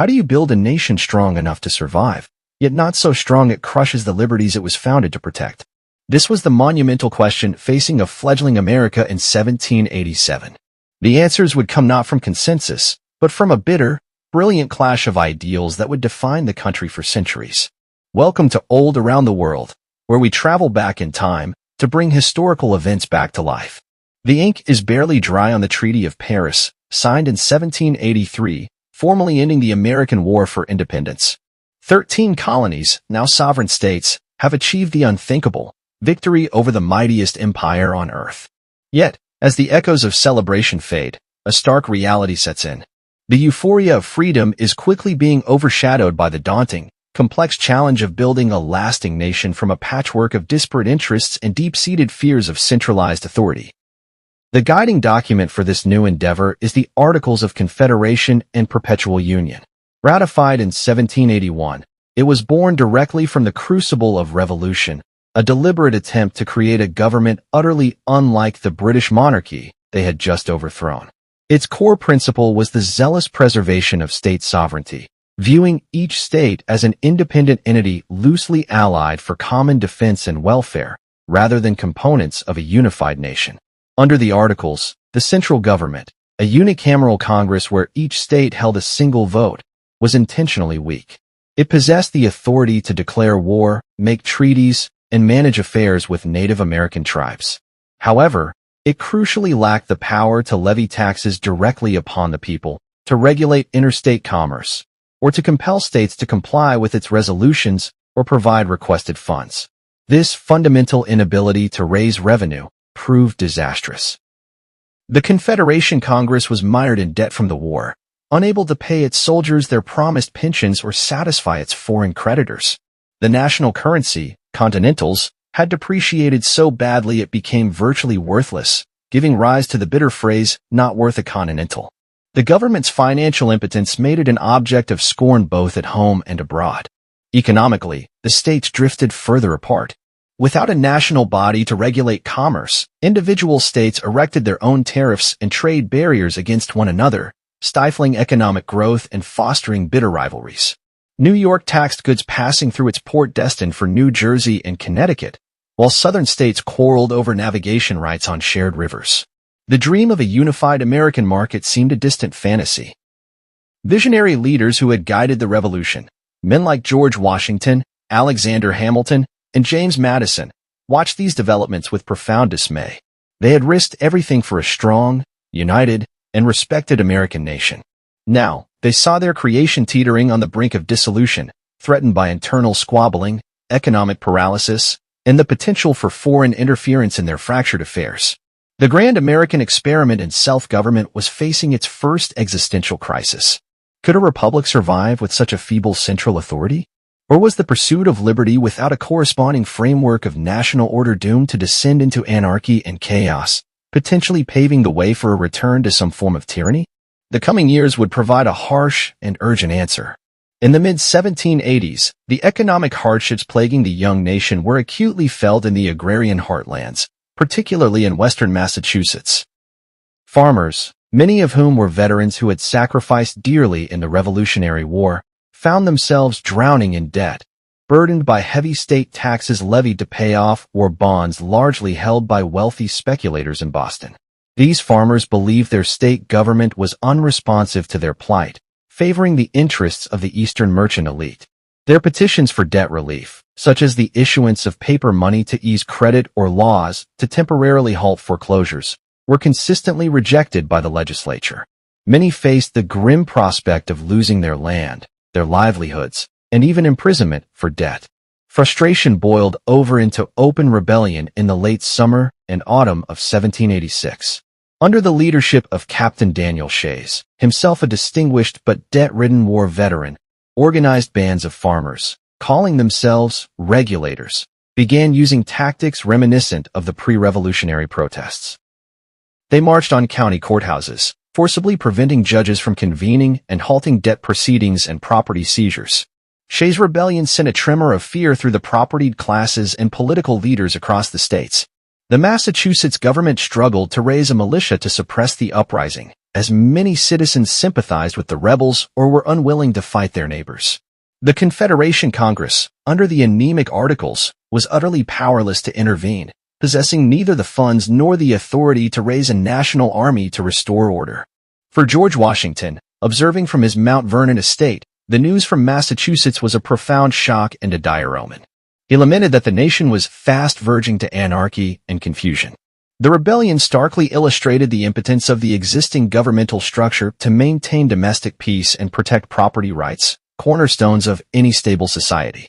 How do you build a nation strong enough to survive, yet not so strong it crushes the liberties it was founded to protect? This was the monumental question facing a fledgling America in 1787. The answers would come not from consensus, but from a bitter, brilliant clash of ideals that would define the country for centuries. Welcome to Old Around the World, where we travel back in time to bring historical events back to life. The ink is barely dry on the Treaty of Paris, signed in 1783, formally ending the American War for Independence. 13 colonies, now sovereign states, have achieved the unthinkable, victory over the mightiest empire on earth. Yet, as the echoes of celebration fade, a stark reality sets in. The euphoria of freedom is quickly being overshadowed by the daunting, complex challenge of building a lasting nation from a patchwork of disparate interests and deep-seated fears of centralized authority. The guiding document for this new endeavor is the Articles of Confederation and Perpetual Union. Ratified in 1781, it was born directly from the crucible of revolution, a deliberate attempt to create a government utterly unlike the British monarchy they had just overthrown. Its core principle was the zealous preservation of state sovereignty, viewing each state as an independent entity loosely allied for common defense and welfare, rather than components of a unified nation. Under the Articles, the central government, a unicameral Congress where each state held a single vote, was intentionally weak. It possessed the authority to declare war, make treaties, and manage affairs with Native American tribes. However, it crucially lacked the power to levy taxes directly upon the people, to regulate interstate commerce, or to compel states to comply with its resolutions or provide requested funds. This fundamental inability to raise revenue proved disastrous. The Confederation Congress was mired in debt from the war, unable to pay its soldiers their promised pensions or satisfy its foreign creditors. The national currency, continentals, had depreciated so badly it became virtually worthless, giving rise to the bitter phrase, "not worth a continental." The government's financial impotence made it an object of scorn both at home and abroad. Economically, the states drifted further apart. Without a national body to regulate commerce, individual states erected their own tariffs and trade barriers against one another, stifling economic growth and fostering bitter rivalries. New York taxed goods passing through its port destined for New Jersey and Connecticut, while southern states quarreled over navigation rights on shared rivers. The dream of a unified American market seemed a distant fantasy. Visionary leaders who had guided the revolution, men like George Washington, Alexander Hamilton, and James Madison, watched these developments with profound dismay. They had risked everything for a strong, united, and respected American nation. Now, they saw their creation teetering on the brink of dissolution, threatened by internal squabbling, economic paralysis, and the potential for foreign interference in their fractured affairs. The grand American experiment in self-government was facing its first existential crisis. Could a republic survive with such a feeble central authority? Or was the pursuit of liberty without a corresponding framework of national order doomed to descend into anarchy and chaos, potentially paving the way for a return to some form of tyranny? The coming years would provide a harsh and urgent answer. In the mid-1780s, the economic hardships plaguing the young nation were acutely felt in the agrarian heartlands, particularly in western Massachusetts. Farmers, many of whom were veterans who had sacrificed dearly in the Revolutionary War, found themselves drowning in debt, burdened by heavy state taxes levied to pay off war bonds largely held by wealthy speculators in Boston. These farmers believed their state government was unresponsive to their plight, favoring the interests of the Eastern merchant elite. Their petitions for debt relief, such as the issuance of paper money to ease credit or laws to temporarily halt foreclosures, were consistently rejected by the legislature. Many faced the grim prospect of losing their land, their livelihoods, and even imprisonment for debt. Frustration boiled over into open rebellion in the late summer and autumn of 1786. Under the leadership of Captain Daniel Shays, himself a distinguished but debt-ridden war veteran, organized bands of farmers, calling themselves regulators, began using tactics reminiscent of the pre-revolutionary protests. They marched on county courthouses, forcibly preventing judges from convening and halting debt proceedings and property seizures. Shays' rebellion sent a tremor of fear through the propertied classes and political leaders across the states. The Massachusetts government struggled to raise a militia to suppress the uprising, as many citizens sympathized with the rebels or were unwilling to fight their neighbors. The Confederation Congress, under the anemic Articles, was utterly powerless to intervene, possessing neither the funds nor the authority to raise a national army to restore order. For George Washington, observing from his Mount Vernon estate, the news from Massachusetts was a profound shock and a dire omen. He lamented that the nation was fast verging to anarchy and confusion. The rebellion starkly illustrated the impotence of the existing governmental structure to maintain domestic peace and protect property rights, cornerstones of any stable society.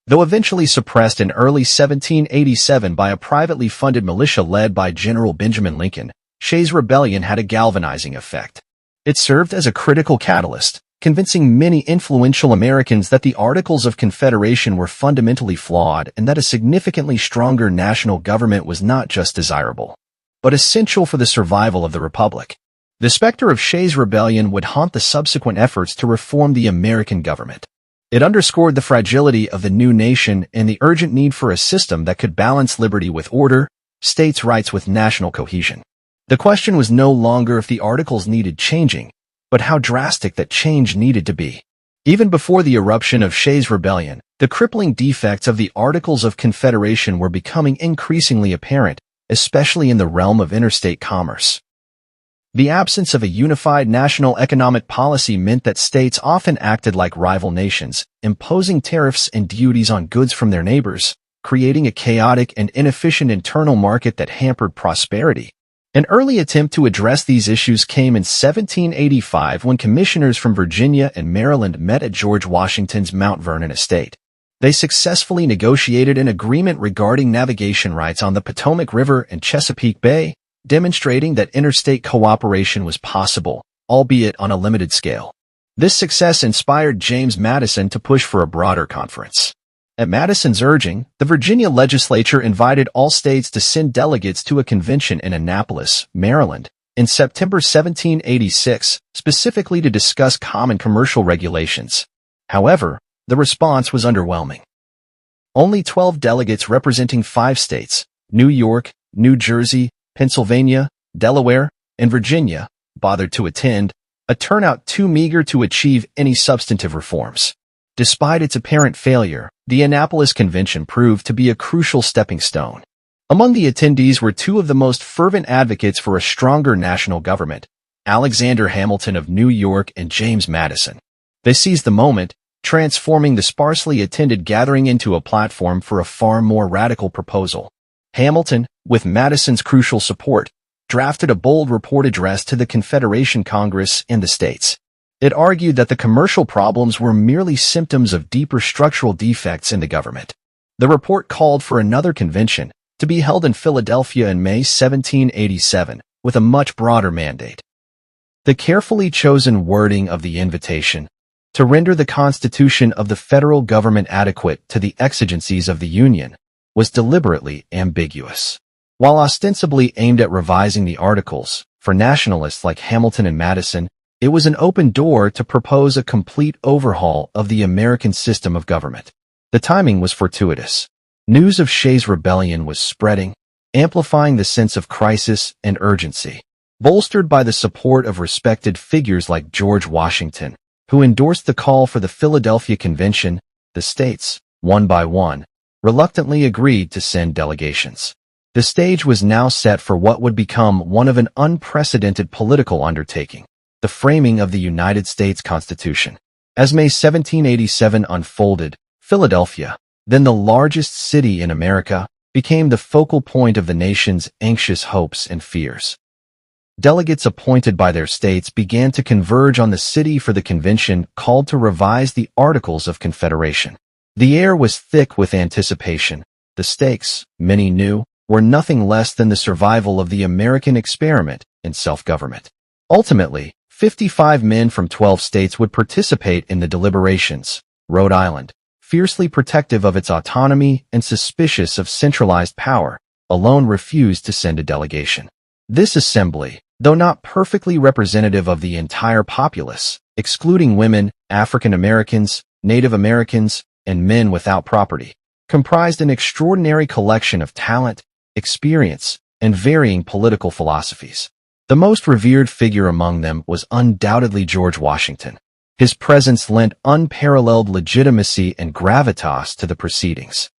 Though eventually suppressed in early 1787 by a privately funded militia led by General Benjamin Lincoln, Shays' Rebellion had a galvanizing effect. It served as a critical catalyst, convincing many influential Americans that the Articles of Confederation were fundamentally flawed and that a significantly stronger national government was not just desirable, but essential for the survival of the Republic. The specter of Shays' Rebellion would haunt the subsequent efforts to reform the American government. It underscored the fragility of the new nation and the urgent need for a system that could balance liberty with order, states' rights with national cohesion. The question was no longer if the Articles needed changing, but how drastic that change needed to be. Even before the eruption of Shays' Rebellion, the crippling defects of the Articles of Confederation were becoming increasingly apparent, especially in the realm of interstate commerce. The absence of a unified national economic policy meant that states often acted like rival nations, imposing tariffs and duties on goods from their neighbors, creating a chaotic and inefficient internal market that hampered prosperity. An early attempt to address these issues came in 1785 when commissioners from Virginia and Maryland met at George Washington's Mount Vernon estate. They successfully negotiated an agreement regarding navigation rights on the Potomac River and Chesapeake Bay, demonstrating that interstate cooperation was possible, albeit on a limited scale. This success inspired James Madison to push for a broader conference. At Madison's urging, the Virginia legislature invited all states to send delegates to a convention in Annapolis, Maryland, in September 1786, specifically to discuss common commercial regulations. However, the response was underwhelming. Only 12 delegates representing 5 states, New York, New Jersey, Pennsylvania, Delaware, and Virginia, bothered to attend, a turnout too meager to achieve any substantive reforms. Despite its apparent failure, the Annapolis Convention proved to be a crucial stepping stone. Among the attendees were 2 of the most fervent advocates for a stronger national government, Alexander Hamilton of New York and James Madison. They seized the moment, transforming the sparsely attended gathering into a platform for a far more radical proposal. Hamilton, with Madison's crucial support, drafted a bold report addressed to the Confederation Congress and the states. It argued that the commercial problems were merely symptoms of deeper structural defects in the government. The report called for another convention, to be held in Philadelphia in May 1787, with a much broader mandate. The carefully chosen wording of the invitation, to render the Constitution of the federal government adequate to the exigencies of the Union, was deliberately ambiguous. While ostensibly aimed at revising the Articles, for nationalists like Hamilton and Madison, it was an open door to propose a complete overhaul of the American system of government. The timing was fortuitous. News of Shays' Rebellion was spreading, amplifying the sense of crisis and urgency. Bolstered by the support of respected figures like George Washington, who endorsed the call for the Philadelphia Convention, the states, one by one, reluctantly agreed to send delegations. The stage was now set for what would become one of an unprecedented political undertaking, the framing of the United States Constitution. As May 1787 unfolded, Philadelphia, then the largest city in America, became the focal point of the nation's anxious hopes and fears. Delegates appointed by their states began to converge on the city for the convention called to revise the Articles of Confederation. The air was thick with anticipation. The stakes, many knew, were nothing less than the survival of the American experiment in self-government. Ultimately, 55 men from 12 states would participate in the deliberations. Rhode Island, fiercely protective of its autonomy and suspicious of centralized power, alone refused to send a delegation. This assembly, though not perfectly representative of the entire populace, excluding women, African Americans, Native Americans, and men without property, comprised an extraordinary collection of talent, experience, and varying political philosophies. The most revered figure among them was undoubtedly George Washington. His presence lent unparalleled legitimacy and gravitas to the proceedings.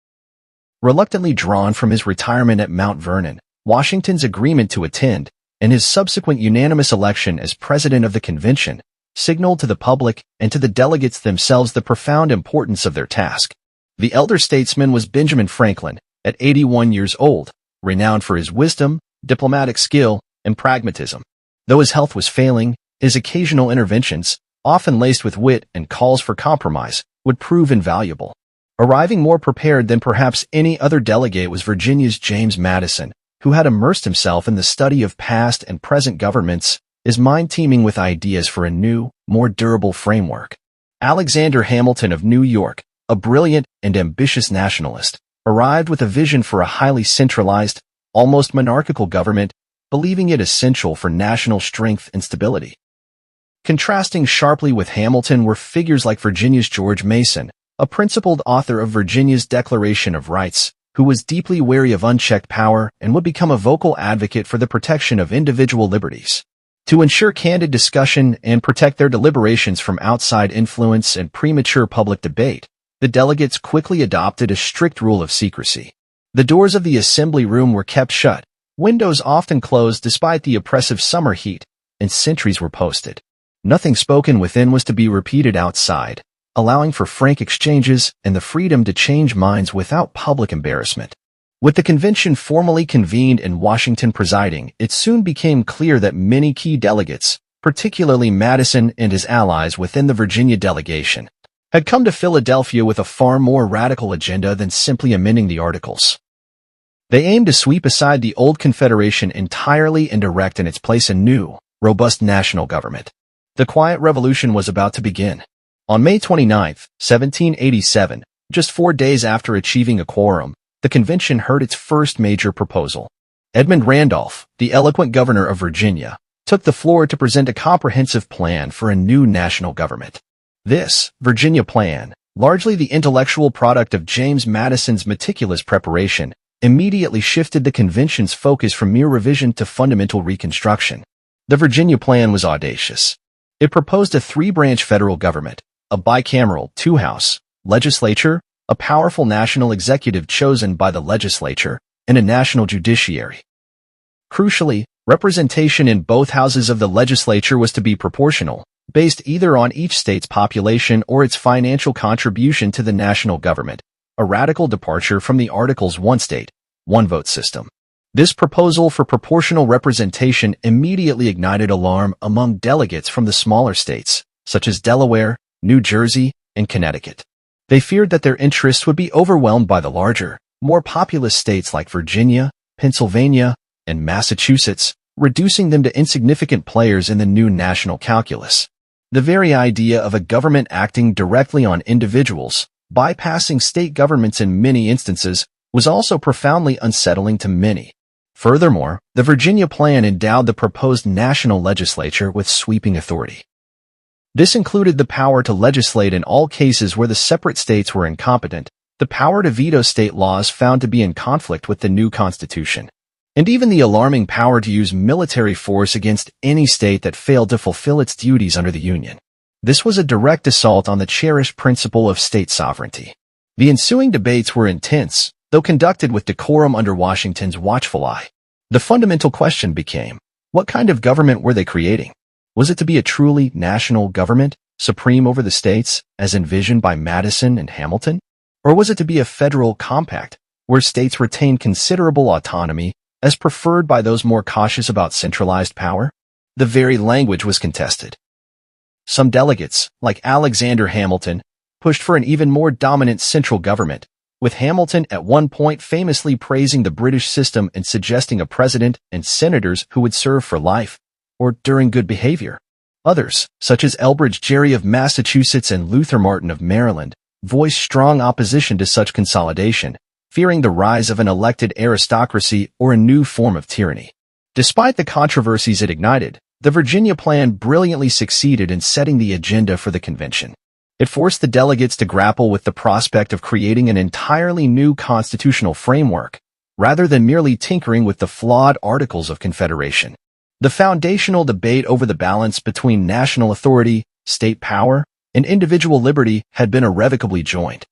Reluctantly drawn from his retirement at Mount Vernon, Washington's agreement to attend, and his subsequent unanimous election as president of the convention, signaled to the public and to the delegates themselves the profound importance of their task. The elder statesman was Benjamin Franklin, at 81 years old, renowned for his wisdom, diplomatic skill, and pragmatism. Though his health was failing, his occasional interventions, often laced with wit and calls for compromise, would prove invaluable. Arriving more prepared than perhaps any other delegate was Virginia's James Madison, who had immersed himself in the study of past and present governments, his mind teeming with ideas for a new, more durable framework. Alexander Hamilton of New York, a brilliant and ambitious nationalist, arrived with a vision for a highly centralized, almost monarchical government, believing it essential for national strength and stability. Contrasting sharply with Hamilton were figures like Virginia's George Mason, a principled author of Virginia's Declaration of Rights, who was deeply wary of unchecked power and would become a vocal advocate for the protection of individual liberties. To ensure candid discussion and protect their deliberations from outside influence and premature public debate, the delegates quickly adopted a strict rule of secrecy. The doors of the assembly room were kept shut, windows often closed despite the oppressive summer heat, and sentries were posted. Nothing spoken within was to be repeated outside, allowing for frank exchanges and the freedom to change minds without public embarrassment. With the convention formally convened and Washington presiding, it soon became clear that many key delegates, particularly Madison and his allies within the Virginia delegation, had come to Philadelphia with a far more radical agenda than simply amending the Articles. They aimed to sweep aside the old Confederation entirely and erect in its place a new, robust national government. The Quiet Revolution was about to begin. On May 29, 1787, just 4 days after achieving a quorum, the convention heard its first major proposal. Edmund Randolph, the eloquent governor of Virginia, took the floor to present a comprehensive plan for a new national government. This Virginia plan, largely the intellectual product of James Madison's meticulous preparation, immediately shifted the convention's focus from mere revision to fundamental reconstruction. The Virginia plan was audacious. It proposed a 3-branch federal government, a bicameral, 2-house legislature, a powerful national executive chosen by the legislature, and a national judiciary. Crucially, representation in both houses of the legislature was to be proportional, based either on each state's population or its financial contribution to the national government, a radical departure from the Article's one state, one vote system. This proposal for proportional representation immediately ignited alarm among delegates from the smaller states, such as Delaware, New Jersey, and Connecticut. They feared that their interests would be overwhelmed by the larger, more populous states like Virginia, Pennsylvania, and Massachusetts, reducing them to insignificant players in the new national calculus. The very idea of a government acting directly on individuals, bypassing state governments in many instances, was also profoundly unsettling to many. Furthermore, the Virginia plan endowed the proposed national legislature with sweeping authority. This included the power to legislate in all cases where the separate states were incompetent, the power to veto state laws found to be in conflict with the new Constitution, and even the alarming power to use military force against any state that failed to fulfill its duties under the Union. This was a direct assault on the cherished principle of state sovereignty. The ensuing debates were intense, though conducted with decorum under Washington's watchful eye. The fundamental question became, what kind of government were they creating? Was it to be a truly national government, supreme over the states, as envisioned by Madison and Hamilton? Or was it to be a federal compact, where states retained considerable autonomy, as preferred by those more cautious about centralized power? The very language was contested. Some delegates, like Alexander Hamilton, pushed for an even more dominant central government, with Hamilton at one point famously praising the British system and suggesting a president and senators who would serve for life, or during good behavior. Others, such as Elbridge Gerry of Massachusetts and Luther Martin of Maryland, voiced strong opposition to such consolidation, fearing the rise of an elected aristocracy or a new form of tyranny. Despite the controversies it ignited, the Virginia plan brilliantly succeeded in setting the agenda for the convention. It forced the delegates to grapple with the prospect of creating an entirely new constitutional framework, rather than merely tinkering with the flawed Articles of Confederation. The foundational debate over the balance between national authority, state power, and individual liberty had been irrevocably joined.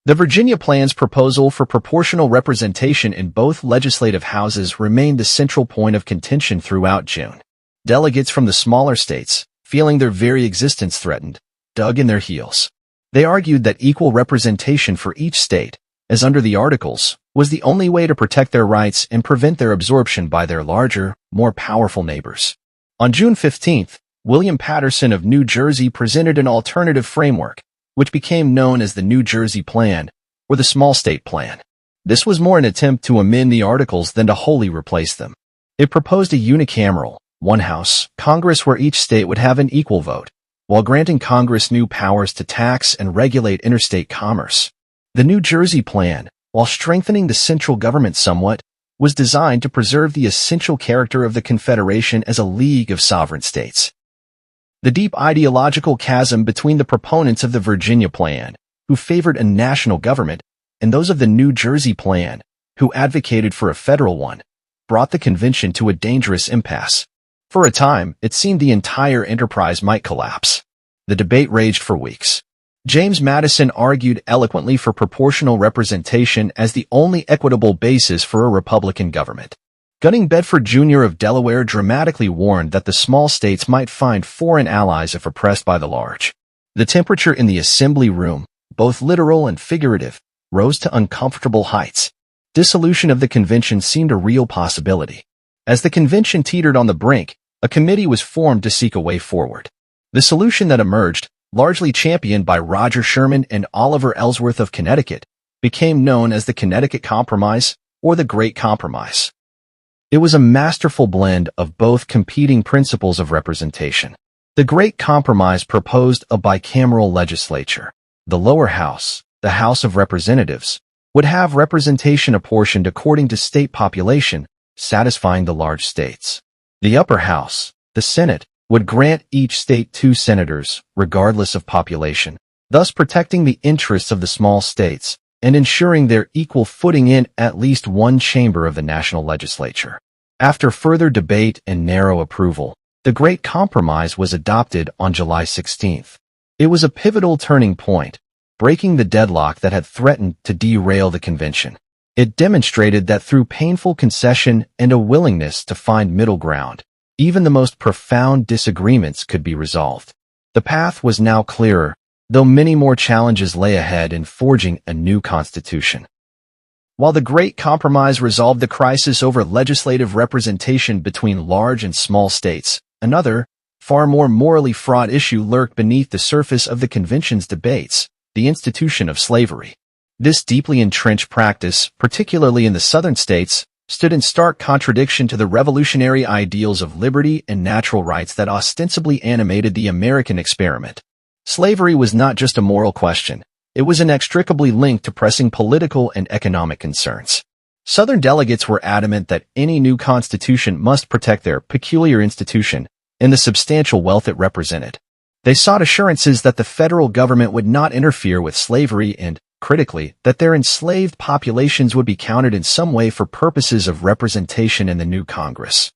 The Virginia Plan's proposal for proportional representation in both legislative houses remained the central point of contention throughout June. Delegates from the smaller states, feeling their very existence threatened, dug in their heels. They argued that equal representation for each state, as under the Articles, was the only way to protect their rights and prevent their absorption by their larger, more powerful neighbors. On June 15th, William Paterson of New Jersey presented an alternative framework, which became known as the New Jersey Plan, or the Small State Plan. This was more an attempt to amend the Articles than to wholly replace them. It proposed a unicameral, one-house, Congress where each state would have an equal vote, while granting Congress new powers to tax and regulate interstate commerce. The New Jersey Plan, while strengthening the central government somewhat, was designed to preserve the essential character of the Confederation as a league of sovereign states. The deep ideological chasm between the proponents of the Virginia Plan, who favored a national government, and those of the New Jersey Plan, who advocated for a federal one, brought the convention to a dangerous impasse. For a time, it seemed the entire enterprise might collapse. The debate raged for weeks. James Madison argued eloquently for proportional representation as the only equitable basis for a Republican government. Gunning Bedford Jr. of Delaware dramatically warned that the small states might find foreign allies if oppressed by the large. The temperature in the assembly room, both literal and figurative, rose to uncomfortable heights. Dissolution of the convention seemed a real possibility. As the convention teetered on the brink, a committee was formed to seek a way forward. The solution that emerged, largely championed by Roger Sherman and Oliver Ellsworth of Connecticut, became known as the Connecticut Compromise or the Great Compromise. It was a masterful blend of both competing principles of representation. The Great Compromise proposed a bicameral legislature. The lower house, the House of Representatives, would have representation apportioned according to state population, satisfying the large states. The upper house, the Senate, would grant each state 2 senators, regardless of population, thus protecting the interests of the small states and ensuring their equal footing in at least one chamber of the national legislature. After further debate and narrow approval, the Great Compromise was adopted on July 16th. It was a pivotal turning point, breaking the deadlock that had threatened to derail the convention. It demonstrated that through painful concession and a willingness to find middle ground, even the most profound disagreements could be resolved. The path was now clearer, though many more challenges lay ahead in forging a new constitution. While the Great Compromise resolved the crisis over legislative representation between large and small states, another, far more morally fraught issue lurked beneath the surface of the convention's debates: the institution of slavery. This deeply entrenched practice, particularly in the southern states, stood in stark contradiction to the revolutionary ideals of liberty and natural rights that ostensibly animated the American experiment. Slavery was not just a moral question. It was inextricably linked to pressing political and economic concerns. Southern delegates were adamant that any new constitution must protect their peculiar institution and the substantial wealth it represented. They sought assurances that the federal government would not interfere with slavery and, critically, that their enslaved populations would be counted in some way for purposes of representation in the new Congress.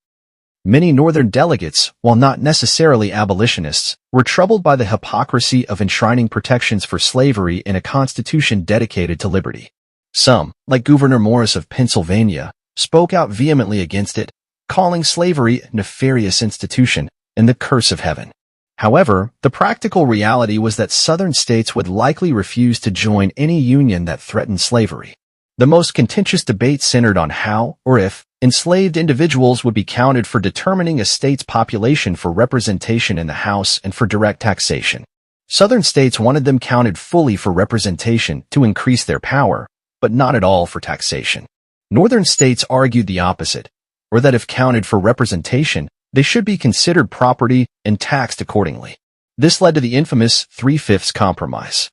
Many Northern delegates, while not necessarily abolitionists, were troubled by the hypocrisy of enshrining protections for slavery in a constitution dedicated to liberty. Some, like Gouverneur Morris of Pennsylvania, spoke out vehemently against it, calling slavery a nefarious institution and the curse of heaven. However, the practical reality was that Southern states would likely refuse to join any union that threatened slavery. The most contentious debate centered on how, or if, enslaved individuals would be counted for determining a state's population for representation in the House and for direct taxation. Southern states wanted them counted fully for representation to increase their power, but not at all for taxation. Northern states argued the opposite, or that if counted for representation, they should be considered property and taxed accordingly. This led to the infamous 3/5 Compromise.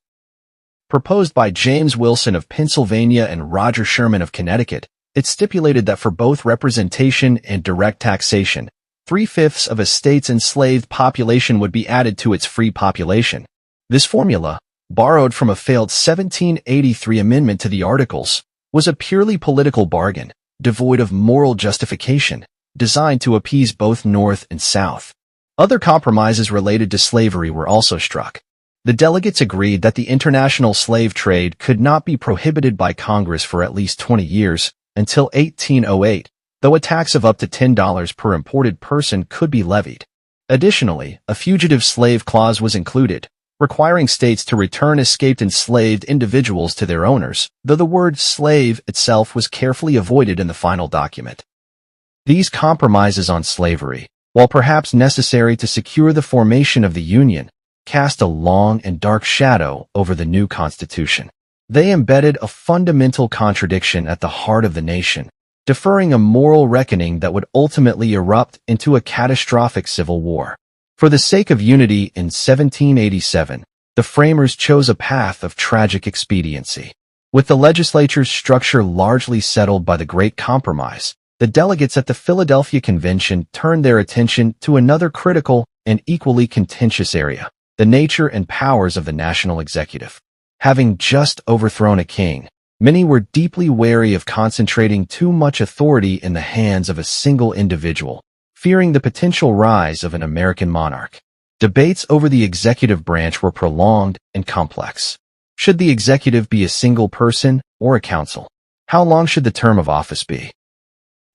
Proposed by James Wilson of Pennsylvania and Roger Sherman of Connecticut, it stipulated that for both representation and direct taxation, 3/5 of a state's enslaved population would be added to its free population. This formula, borrowed from a failed 1783 amendment to the Articles, was a purely political bargain, devoid of moral justification, designed to appease both North and South. Other compromises related to slavery were also struck. The delegates agreed that the international slave trade could not be prohibited by Congress for at least 20 years, until 1808, though a tax of up to $10 per imported person could be levied. Additionally, a fugitive slave clause was included, requiring states to return escaped enslaved individuals to their owners, though the word slave itself was carefully avoided in the final document. These compromises on slavery, while perhaps necessary to secure the formation of the Union, cast a long and dark shadow over the new Constitution. They embedded a fundamental contradiction at the heart of the nation, deferring a moral reckoning that would ultimately erupt into a catastrophic civil war. For the sake of unity in 1787, the framers chose a path of tragic expediency. With the legislature's structure largely settled by the Great Compromise, the delegates at the Philadelphia Convention turned their attention to another critical and equally contentious area: the nature and powers of the national executive. Having just overthrown a king, many were deeply wary of concentrating too much authority in the hands of a single individual, fearing the potential rise of an American monarch. Debates over the executive branch were prolonged and complex. Should the executive be a single person or a council? How long should the term of office be?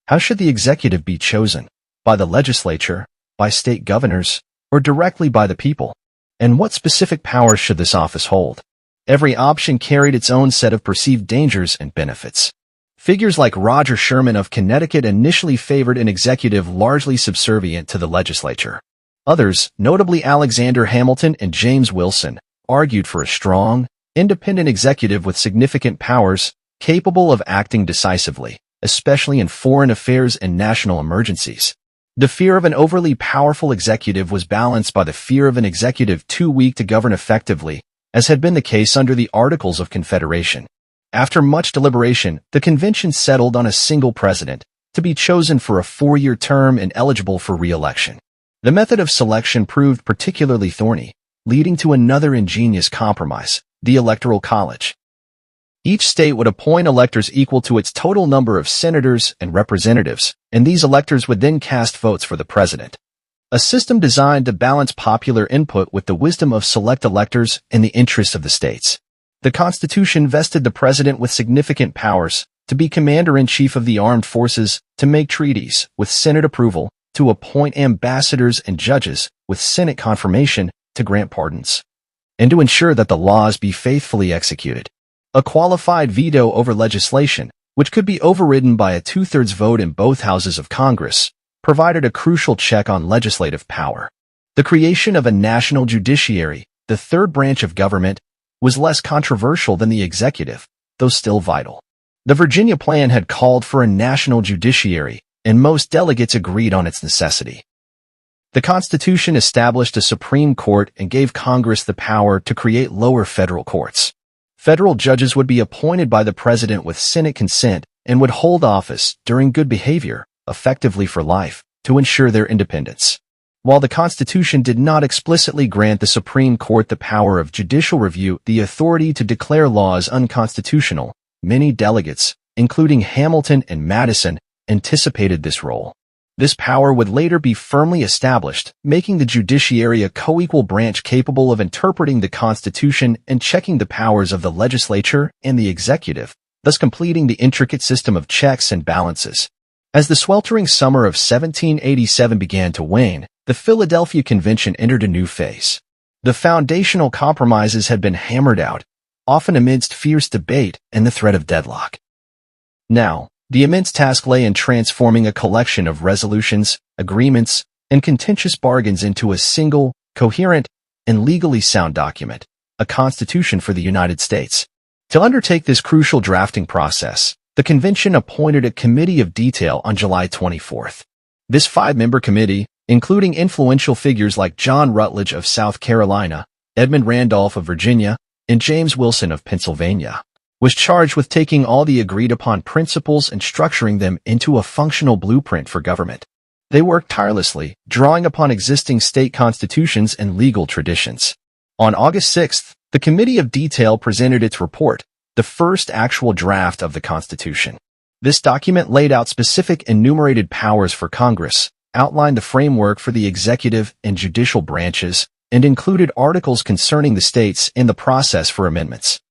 How should the executive be chosen? By the legislature, by state governors, or directly by the people? And what specific powers should this office hold? Every option carried its own set of perceived dangers and benefits. Figures like Roger Sherman of Connecticut initially favored an executive largely subservient to the legislature. Others, notably Alexander Hamilton and James Wilson, argued for a strong, independent executive with significant powers, capable of acting decisively, especially in foreign affairs and national emergencies. The fear of an overly powerful executive was balanced by the fear of an executive too weak to govern effectively, as had been the case under the Articles of Confederation. After much deliberation, the convention settled on a single president, to be chosen for a 4-year term and eligible for re-election. The method of selection proved particularly thorny, leading to another ingenious compromise: the Electoral College. Each state would appoint electors equal to its total number of senators and representatives, and these electors would then cast votes for the president. A system designed to balance popular input with the wisdom of select electors and the interests of the states. The Constitution vested the president with significant powers: to be commander-in-chief of the armed forces, to make treaties with Senate approval, to appoint ambassadors and judges with Senate confirmation, to grant pardons, and to ensure that the laws be faithfully executed. A qualified veto over legislation, which could be overridden by a 2/3 vote in both houses of Congress, provided a crucial check on legislative power. The creation of a national judiciary, the third branch of government, was less controversial than the executive, though still vital. The Virginia Plan had called for a national judiciary, and most delegates agreed on its necessity. The Constitution established a Supreme Court and gave Congress the power to create lower federal courts. Federal judges would be appointed by the president with Senate consent and would hold office during good behavior, effectively for life, to ensure their independence. While the Constitution did not explicitly grant the Supreme Court the power of judicial review, the authority to declare laws unconstitutional, many delegates, including Hamilton and Madison, anticipated this role. This power would later be firmly established, making the judiciary a co-equal branch capable of interpreting the Constitution and checking the powers of the legislature and the executive, thus completing the intricate system of checks and balances. As the sweltering summer of 1787 began to wane, the Philadelphia Convention entered a new phase. The foundational compromises had been hammered out, often amidst fierce debate and the threat of deadlock. Now, the immense task lay in transforming a collection of resolutions, agreements, and contentious bargains into a single, coherent, and legally sound document, a Constitution for the United States. To undertake this crucial drafting process, the convention appointed a committee of detail on July 24th. This 5-member committee, including influential figures like John Rutledge of South Carolina, Edmund Randolph of Virginia, and James Wilson of Pennsylvania, was charged with taking all the agreed-upon principles and structuring them into a functional blueprint for government. They worked tirelessly, drawing upon existing state constitutions and legal traditions. On August 6th, the Committee of Detail presented its report, the first actual draft of the Constitution. This document laid out specific enumerated powers for Congress, outlined the framework for the executive and judicial branches, and included articles concerning the states and the process for amendments.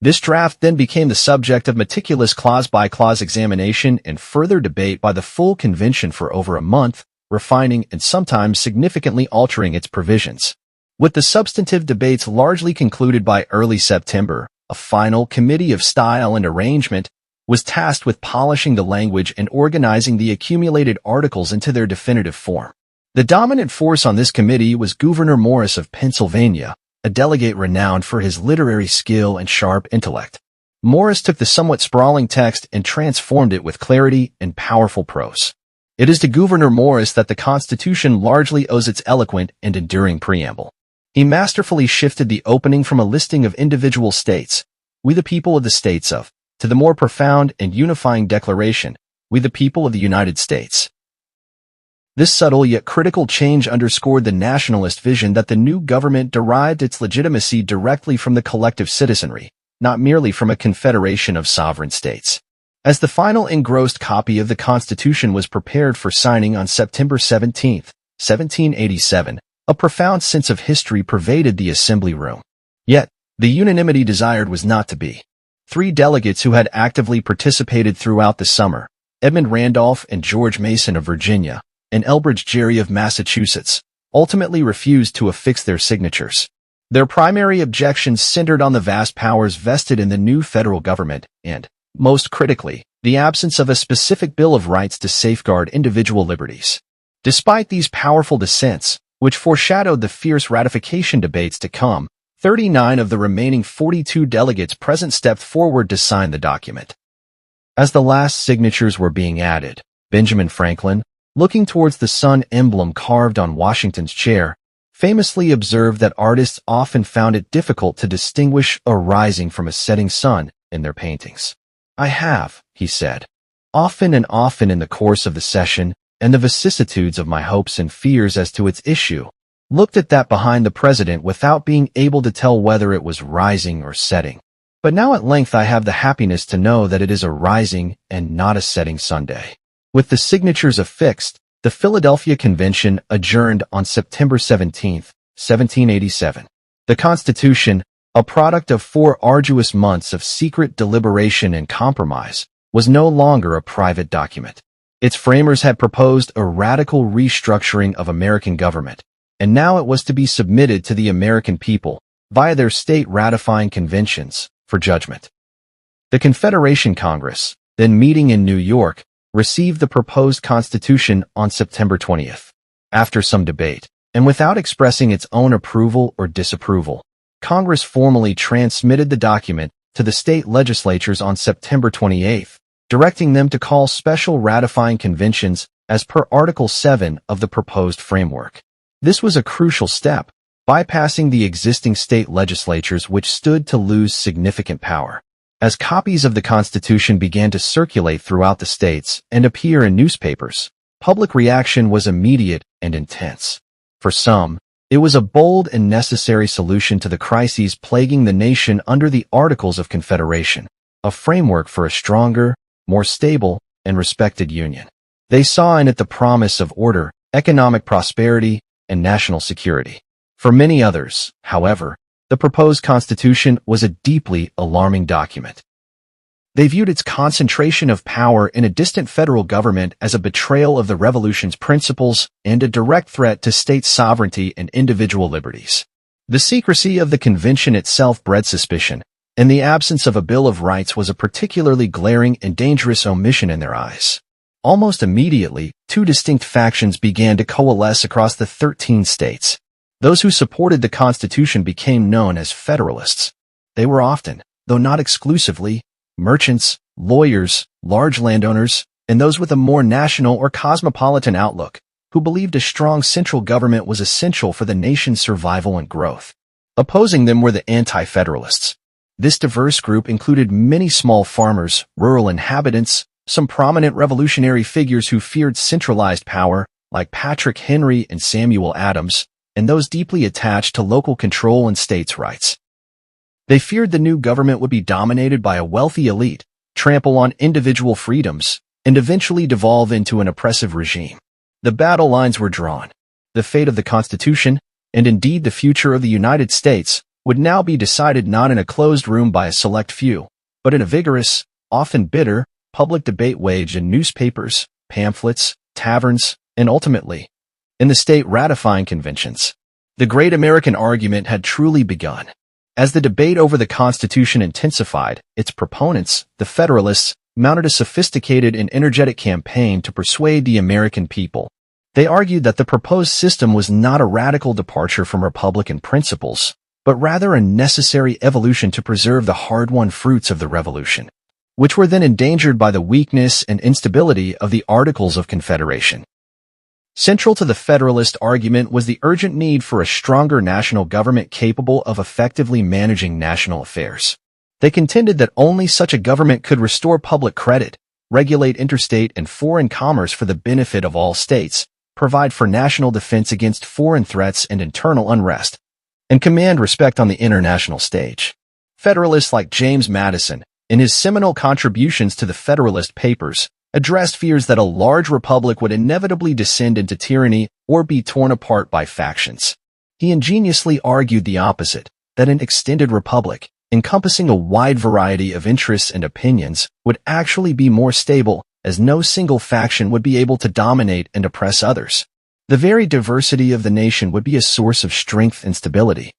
This draft then became the subject of meticulous clause-by-clause examination and further debate by the full convention for over a month, refining and sometimes significantly altering its provisions. With the substantive debates largely concluded by early September, a final committee of style and arrangement was tasked with polishing the language and organizing the accumulated articles into their definitive form. The dominant force on this committee was Gouverneur Morris of Pennsylvania, a delegate renowned for his literary skill and sharp intellect. Morris took the somewhat sprawling text and transformed it with clarity and powerful prose. It is to Gouverneur Morris that the Constitution largely owes its eloquent and enduring preamble. He masterfully shifted the opening from a listing of individual states, "We the people of the states of," to the more profound and unifying declaration, "We the people of the United States." This subtle yet critical change underscored the nationalist vision that the new government derived its legitimacy directly from the collective citizenry, not merely from a confederation of sovereign states. As the final engrossed copy of the Constitution was prepared for signing on September 17, 1787, a profound sense of history pervaded the assembly room. Yet, the unanimity desired was not to be. 3 delegates who had actively participated throughout the summer, Edmund Randolph and George Mason of Virginia, and Elbridge Gerry of Massachusetts, ultimately refused to affix their signatures. Their primary objections centered on the vast powers vested in the new federal government and, most critically, the absence of a specific Bill of Rights to safeguard individual liberties. Despite these powerful dissents, which foreshadowed the fierce ratification debates to come, 39 of the remaining 42 delegates present stepped forward to sign the document. As the last signatures were being added, Benjamin Franklin, looking towards the sun emblem carved on Washington's chair, famously observed that artists often found it difficult to distinguish a rising from a setting sun in their paintings. "I have," he said, often and often in the course of the session, and the vicissitudes of my hopes and fears as to its issue, looked at that behind the president without being able to tell whether it was rising or setting. But now at length I have the happiness to know that it is a rising and not a setting Sunday." With the signatures affixed, the Philadelphia Convention adjourned on September 17, 1787. The Constitution, a product of 4 arduous months of secret deliberation and compromise, was no longer a private document. Its framers had proposed a radical restructuring of American government, and now it was to be submitted to the American people, via their state ratifying conventions, for judgment. The Confederation Congress, then meeting in New York, received the proposed Constitution on September 20th. After some debate, and without expressing its own approval or disapproval, Congress formally transmitted the document to the state legislatures on September 28th, directing them to call special ratifying conventions as per Article 7 of the proposed framework. This was a crucial step, bypassing the existing state legislatures which stood to lose significant power. As copies of the Constitution began to circulate throughout the states and appear in newspapers, public reaction was immediate and intense. For some, it was a bold and necessary solution to the crises plaguing the nation under the Articles of Confederation, a framework for a stronger, more stable, and respected union. They saw in it the promise of order, economic prosperity, and national security. For many others, however, the proposed Constitution was a deeply alarming document. They viewed its concentration of power in a distant federal government as a betrayal of the Revolution's principles and a direct threat to state sovereignty and individual liberties. The secrecy of the convention itself bred suspicion, and the absence of a Bill of Rights was a particularly glaring and dangerous omission in their eyes. Almost immediately, 2 distinct factions began to coalesce across the 13 states. Those who supported the Constitution became known as Federalists. They were often, though not exclusively, merchants, lawyers, large landowners, and those with a more national or cosmopolitan outlook, who believed a strong central government was essential for the nation's survival and growth. Opposing them were the Anti-Federalists. This diverse group included many small farmers, rural inhabitants, some prominent revolutionary figures who feared centralized power, like Patrick Henry and Samuel Adams, and those deeply attached to local control and states' rights. They feared the new government would be dominated by a wealthy elite, trample on individual freedoms, and eventually devolve into an oppressive regime. The battle lines were drawn. The fate of the Constitution, and indeed the future of the United States, would now be decided not in a closed room by a select few, but in a vigorous, often bitter, public debate waged in newspapers, pamphlets, taverns, and ultimately, in the state ratifying conventions. The great American argument had truly begun. As the debate over the Constitution intensified, its proponents, the Federalists, mounted a sophisticated and energetic campaign to persuade the American people. They argued that the proposed system was not a radical departure from Republican principles, but rather a necessary evolution to preserve the hard-won fruits of the Revolution, which were then endangered by the weakness and instability of the Articles of Confederation. Central to the Federalist argument was the urgent need for a stronger national government capable of effectively managing national affairs. They contended that only such a government could restore public credit, regulate interstate and foreign commerce for the benefit of all states, provide for national defense against foreign threats and internal unrest, and command respect on the international stage. Federalists like James Madison, in his seminal contributions to the Federalist Papers, addressed fears that a large republic would inevitably descend into tyranny or be torn apart by factions. He ingeniously argued the opposite, that an extended republic, encompassing a wide variety of interests and opinions, would actually be more stable, as no single faction would be able to dominate and oppress others. The very diversity of the nation would be a source of strength and stability.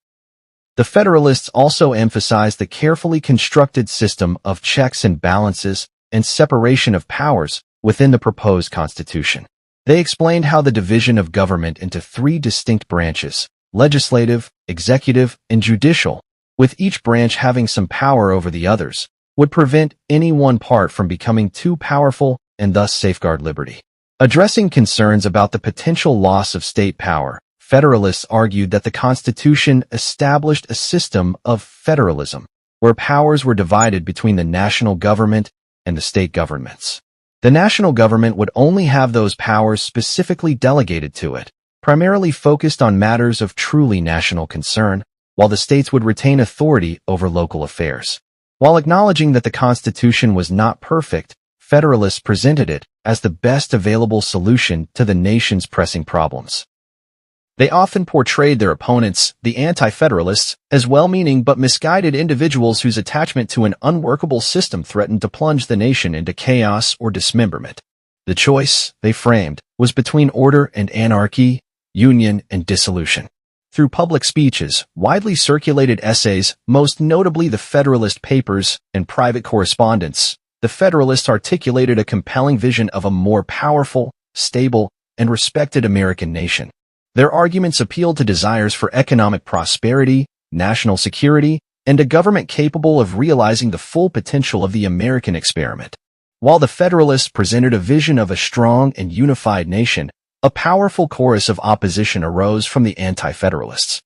The Federalists also emphasized the carefully constructed system of checks and balances and separation of powers within the proposed Constitution. They explained how the division of government into three distinct branches, legislative, executive, and judicial, with each branch having some power over the others, would prevent any one part from becoming too powerful and thus safeguard liberty. Addressing concerns about the potential loss of state power, Federalists argued that the Constitution established a system of federalism, where powers were divided between the national government and the state governments. The national government would only have those powers specifically delegated to it, primarily focused on matters of truly national concern, while the states would retain authority over local affairs. While acknowledging that the Constitution was not perfect, Federalists presented it as the best available solution to the nation's pressing problems. They often portrayed their opponents, the Anti-Federalists, as well-meaning but misguided individuals whose attachment to an unworkable system threatened to plunge the nation into chaos or dismemberment. The choice, they framed, was between order and anarchy, union and dissolution. Through public speeches, widely circulated essays, most notably the Federalist Papers, and private correspondence, the Federalists articulated a compelling vision of a more powerful, stable, and respected American nation. Their arguments appealed to desires for economic prosperity, national security, and a government capable of realizing the full potential of the American experiment. While the Federalists presented a vision of a strong and unified nation, a powerful chorus of opposition arose from the Anti-Federalists.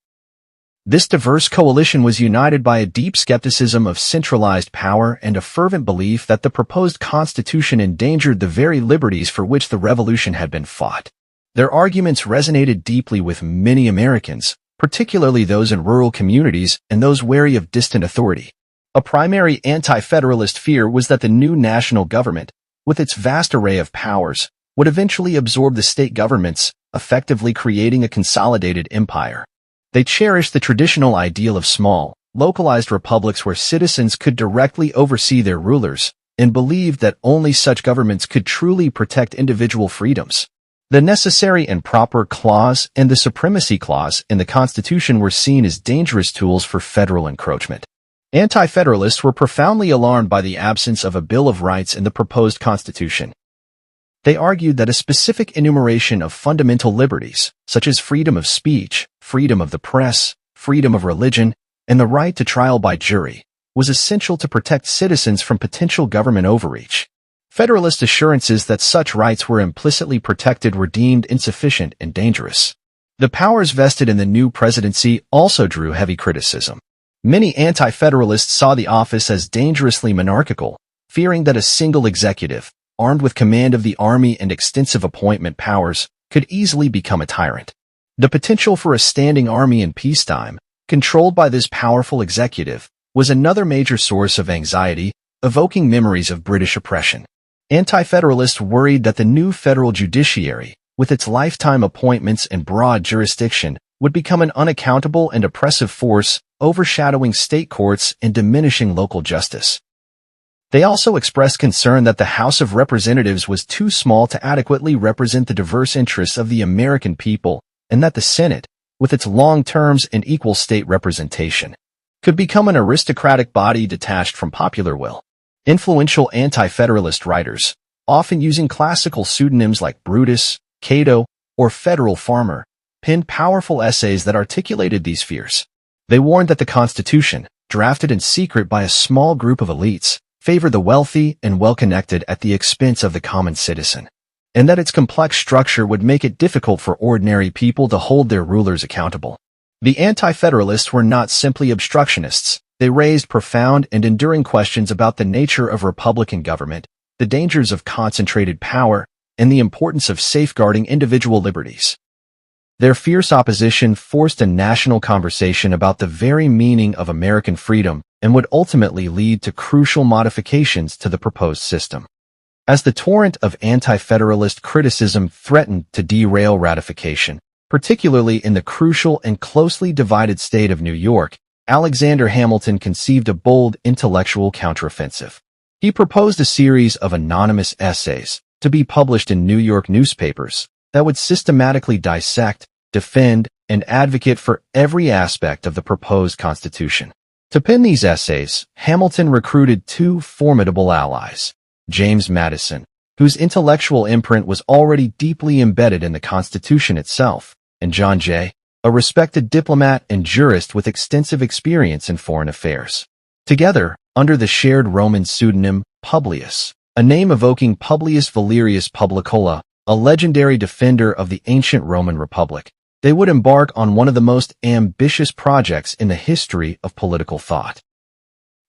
This diverse coalition was united by a deep skepticism of centralized power and a fervent belief that the proposed Constitution endangered the very liberties for which the Revolution had been fought. Their arguments resonated deeply with many Americans, particularly those in rural communities and those wary of distant authority. A primary Anti-Federalist fear was that the new national government, with its vast array of powers, would eventually absorb the state governments, effectively creating a consolidated empire. They cherished the traditional ideal of small, localized republics where citizens could directly oversee their rulers, and believed that only such governments could truly protect individual freedoms. The Necessary and Proper Clause and the Supremacy Clause in the Constitution were seen as dangerous tools for federal encroachment. Anti-Federalists were profoundly alarmed by the absence of a Bill of Rights in the proposed Constitution. They argued that a specific enumeration of fundamental liberties, such as freedom of speech, freedom of the press, freedom of religion, and the right to trial by jury, was essential to protect citizens from potential government overreach. Federalist assurances that such rights were implicitly protected were deemed insufficient and dangerous. The powers vested in the new presidency also drew heavy criticism. Many Anti-Federalists saw the office as dangerously monarchical, fearing that a single executive, armed with command of the army and extensive appointment powers, could easily become a tyrant. The potential for a standing army in peacetime, controlled by this powerful executive, was another major source of anxiety, evoking memories of British oppression. Anti-Federalists worried that the new federal judiciary, with its lifetime appointments and broad jurisdiction, would become an unaccountable and oppressive force, overshadowing state courts and diminishing local justice. They also expressed concern that the House of Representatives was too small to adequately represent the diverse interests of the American people, and that the Senate, with its long terms and equal state representation, could become an aristocratic body detached from popular will. Influential anti-federalist writers, often using classical pseudonyms like Brutus, Cato, or Federal Farmer, penned powerful essays that articulated these fears. They warned that the Constitution, drafted in secret by a small group of elites, favored the wealthy and well-connected at the expense of the common citizen, and that its complex structure would make it difficult for ordinary people to hold their rulers accountable. The Anti-Federalists were not simply obstructionists. They raised profound and enduring questions about the nature of Republican government, the dangers of concentrated power, and the importance of safeguarding individual liberties. Their fierce opposition forced a national conversation about the very meaning of American freedom and would ultimately lead to crucial modifications to the proposed system. As the torrent of anti-federalist criticism threatened to derail ratification, particularly in the crucial and closely divided state of New York, Alexander Hamilton conceived a bold intellectual counteroffensive. He proposed a series of anonymous essays to be published in New York newspapers that would systematically dissect, defend, and advocate for every aspect of the proposed Constitution. To pen these essays, Hamilton recruited two formidable allies, James Madison, whose intellectual imprint was already deeply embedded in the Constitution itself, and John Jay, a respected diplomat and jurist with extensive experience in foreign affairs. Together, under the shared Roman pseudonym Publius, a name evoking Publius Valerius Publicola, a legendary defender of the ancient Roman Republic, they would embark on one of the most ambitious projects in the history of political thought.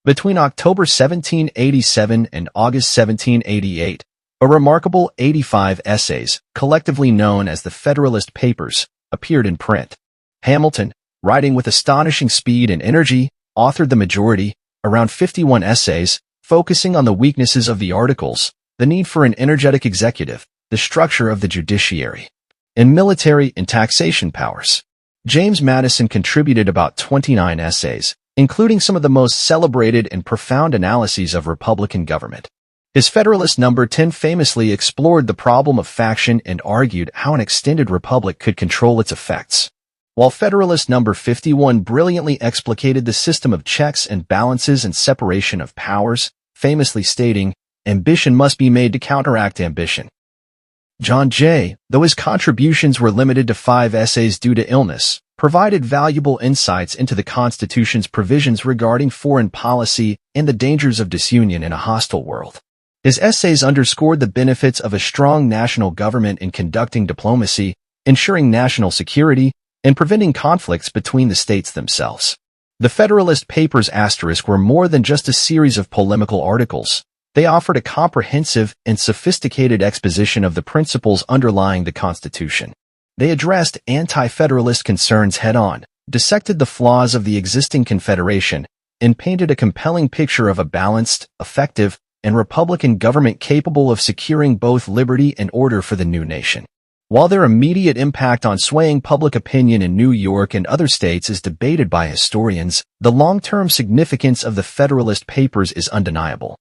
Between October 1787 and August 1788, a remarkable 85 essays, collectively known as the Federalist Papers, appeared in print. Hamilton, writing with astonishing speed and energy, authored the majority, around 51 essays, focusing on the weaknesses of the articles, the need for an energetic executive, the structure of the judiciary, and military and taxation powers. James Madison contributed about 29 essays, including some of the most celebrated and profound analyses of Republican government. His Federalist No. 10 famously explored the problem of faction and argued how an extended republic could control its effects, while Federalist No. 51 brilliantly explicated the system of checks and balances and separation of powers, famously stating, "Ambition must be made to counteract ambition." John Jay, though his contributions were limited to 5 essays due to illness, provided valuable insights into the Constitution's provisions regarding foreign policy and the dangers of disunion in a hostile world. His essays underscored the benefits of a strong national government in conducting diplomacy, ensuring national security, and preventing conflicts between the states themselves. The Federalist Papers * were more than just a series of polemical articles. They offered a comprehensive and sophisticated exposition of the principles underlying the Constitution. They addressed anti-federalist concerns head-on, dissected the flaws of the existing Confederation, and painted a compelling picture of a balanced, effective, and Republican government capable of securing both liberty and order for the new nation. While their immediate impact on swaying public opinion in New York and other states is debated by historians, the long-term significance of the Federalist Papers is undeniable.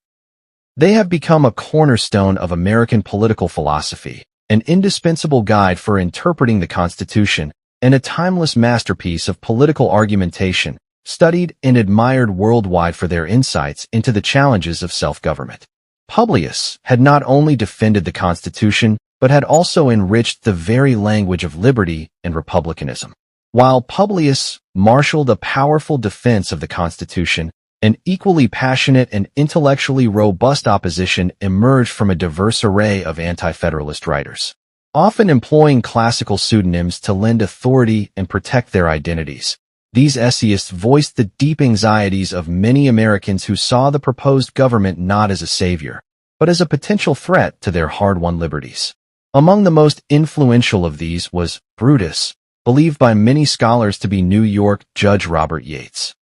They have become a cornerstone of American political philosophy, an indispensable guide for interpreting the Constitution, and a timeless masterpiece of political argumentation, studied and admired worldwide for their insights into the challenges of self-government. Publius had not only defended the Constitution, but had also enriched the very language of liberty and republicanism. While Publius marshaled a powerful defense of the Constitution, an equally passionate and intellectually robust opposition emerged from a diverse array of anti-federalist writers, often employing classical pseudonyms to lend authority and protect their identities. These essayists voiced the deep anxieties of many Americans who saw the proposed government not as a savior, but as a potential threat to their hard-won liberties. Among the most influential of these was Brutus, believed by many scholars to be New York Judge Robert Yates.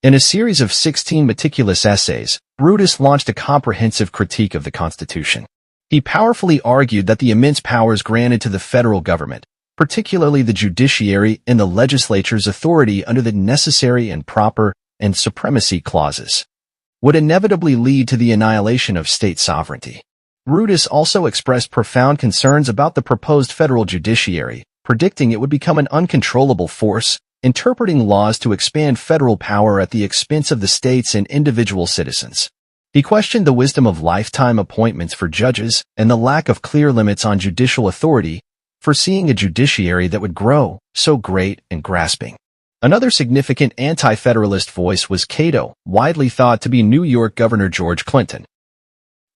In a series of 16 meticulous essays, Brutus launched a comprehensive critique of the Constitution. He powerfully argued that the immense powers granted to the federal government, particularly the judiciary and the legislature's authority under the necessary and proper and supremacy clauses, would inevitably lead to the annihilation of state sovereignty. Brutus also expressed profound concerns about the proposed federal judiciary, predicting it would become an uncontrollable force, interpreting laws to expand federal power at the expense of the states and individual citizens. He questioned the wisdom of lifetime appointments for judges and the lack of clear limits on judicial authority, foreseeing a judiciary that would grow so great and grasping. Another significant anti-federalist voice was Cato, widely thought to be New York Governor George Clinton.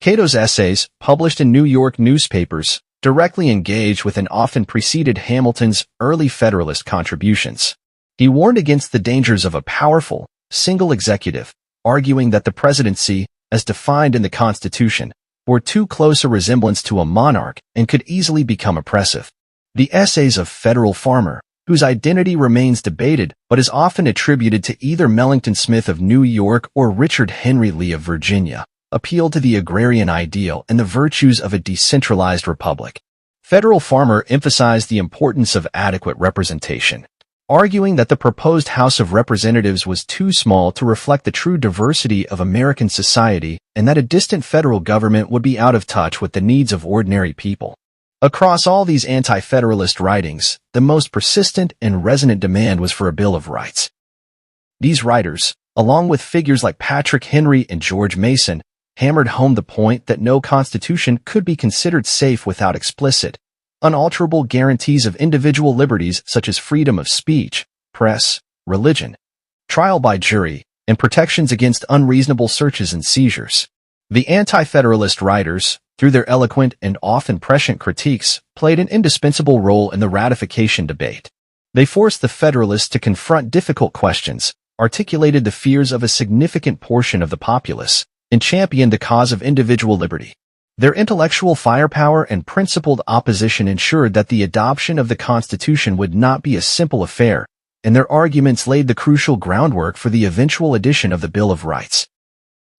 Cato's essays, published in New York newspapers, directly engaged with and often preceded Hamilton's early Federalist contributions. He warned against the dangers of a powerful, single executive, arguing that the presidency, as defined in the Constitution, bore too close a resemblance to a monarch and could easily become oppressive. The essays of Federal Farmer, whose identity remains debated but is often attributed to either Mellington Smith of New York or Richard Henry Lee of Virginia, appealed to the agrarian ideal and the virtues of a decentralized republic. Federal Farmer emphasized the importance of adequate representation, arguing that the proposed House of Representatives was too small to reflect the true diversity of American society and that a distant federal government would be out of touch with the needs of ordinary people. Across all these anti-federalist writings, the most persistent and resonant demand was for a Bill of Rights. These writers, along with figures like Patrick Henry and George Mason, hammered home the point that no constitution could be considered safe without explicit, unalterable guarantees of individual liberties such as freedom of speech, press, religion, trial by jury, and protections against unreasonable searches and seizures. The anti-federalist writers, through their eloquent and often prescient critiques, played an indispensable role in the ratification debate. They forced the Federalists to confront difficult questions, articulated the fears of a significant portion of the populace, and championed the cause of individual liberty. Their intellectual firepower and principled opposition ensured that the adoption of the Constitution would not be a simple affair, and their arguments laid the crucial groundwork for the eventual addition of the Bill of Rights.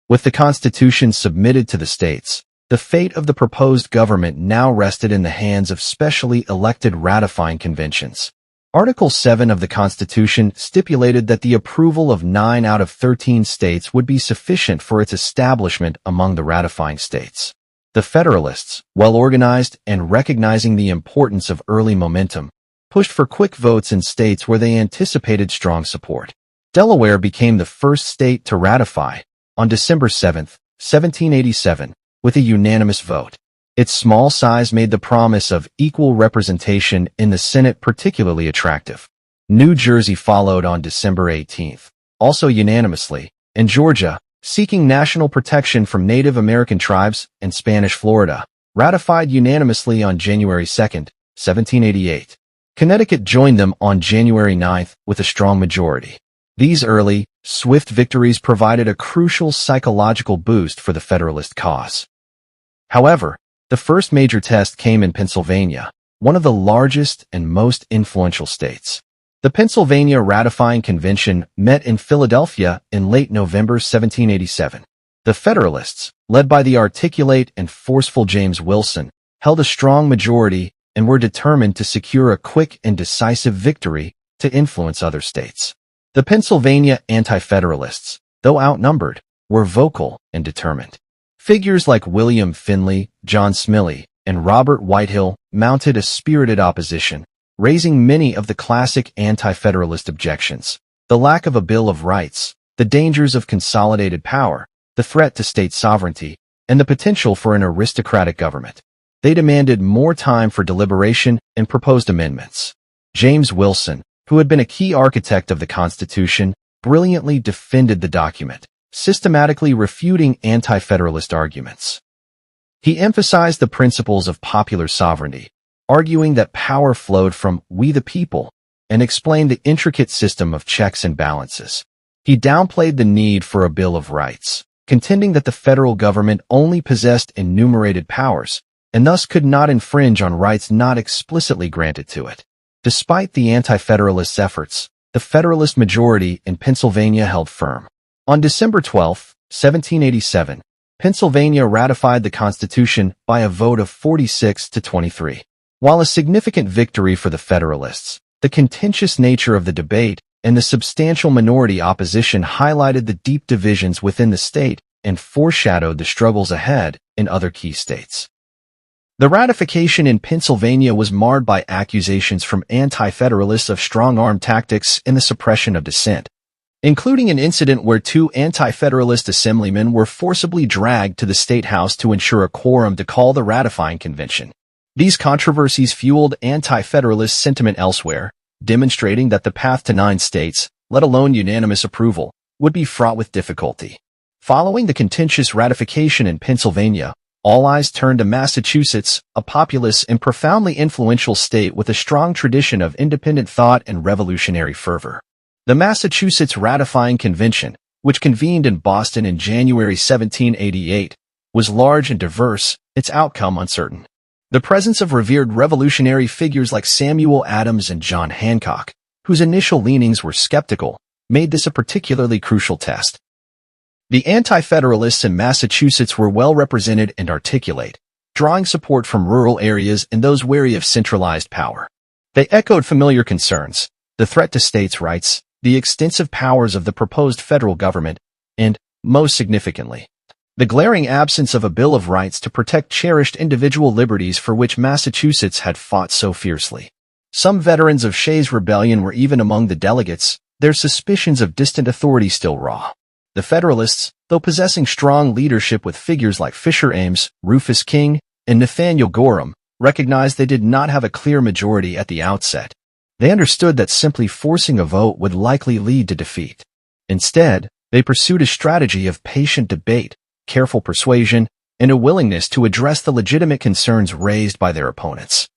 With the Constitution submitted to the states, the fate of the proposed government now rested in the hands of specially elected ratifying conventions. Article 7 of the Constitution stipulated that the approval of 9 out of 13 states would be sufficient for its establishment among the ratifying states. The Federalists, well organized and recognizing the importance of early momentum, pushed for quick votes in states where they anticipated strong support. Delaware became the first state to ratify, on December 7, 1787, with a unanimous vote. Its small size made the promise of equal representation in the Senate particularly attractive. New Jersey followed on December 18, also unanimously, and Georgia, seeking national protection from Native American tribes, and Spanish Florida, ratified unanimously on January 2, 1788. Connecticut joined them on January 9 with a strong majority. These early, swift victories provided a crucial psychological boost for the Federalist cause. However, the first major test came in Pennsylvania, one of the largest and most influential states. The Pennsylvania Ratifying Convention met in Philadelphia in late November 1787. The Federalists, led by the articulate and forceful James Wilson, held a strong majority and were determined to secure a quick and decisive victory to influence other states. The Pennsylvania Anti-Federalists, though outnumbered, were vocal and determined. Figures like William Finley, John Smiley, and Robert Whitehill mounted a spirited opposition, raising many of the classic anti-federalist objections: the lack of a Bill of Rights, the dangers of consolidated power, the threat to state sovereignty, and the potential for an aristocratic government. They demanded more time for deliberation and proposed amendments. James Wilson, who had been a key architect of the Constitution, brilliantly defended the document, systematically refuting anti-federalist arguments. He emphasized the principles of popular sovereignty, arguing that power flowed from "we the people," and explained the intricate system of checks and balances. He downplayed the need for a Bill of Rights, contending that the federal government only possessed enumerated powers, and thus could not infringe on rights not explicitly granted to it. Despite the anti-federalists' efforts, the Federalist majority in Pennsylvania held firm. On December 12, 1787, Pennsylvania ratified the Constitution by a vote of 46 to 23. While a significant victory for the Federalists, the contentious nature of the debate and the substantial minority opposition highlighted the deep divisions within the state and foreshadowed the struggles ahead in other key states. The ratification in Pennsylvania was marred by accusations from Anti-Federalists of strong-arm tactics and the suppression of dissent, including an incident where two Anti-Federalist assemblymen were forcibly dragged to the State House to ensure a quorum to call the ratifying convention. These controversies fueled Anti-Federalist sentiment elsewhere, demonstrating that the path to 9 states, let alone unanimous approval, would be fraught with difficulty. Following the contentious ratification in Pennsylvania, all eyes turned to Massachusetts, a populous and profoundly influential state with a strong tradition of independent thought and revolutionary fervor. The Massachusetts Ratifying Convention, which convened in Boston in January 1788, was large and diverse, its outcome uncertain. The presence of revered revolutionary figures like Samuel Adams and John Hancock, whose initial leanings were skeptical, made this a particularly crucial test. The Anti-Federalists in Massachusetts were well represented and articulate, drawing support from rural areas and those wary of centralized power. They echoed familiar concerns: the threat to states' rights, the extensive powers of the proposed federal government, and, most significantly, the glaring absence of a Bill of Rights to protect cherished individual liberties for which Massachusetts had fought so fiercely. Some veterans of Shays' Rebellion were even among the delegates, their suspicions of distant authority still raw. The Federalists, though possessing strong leadership with figures like Fisher Ames, Rufus King, and Nathaniel Gorham, recognized they did not have a clear majority at the outset. They understood that simply forcing a vote would likely lead to defeat. Instead, they pursued a strategy of patient debate, careful persuasion, and a willingness to address the legitimate concerns raised by their opponents.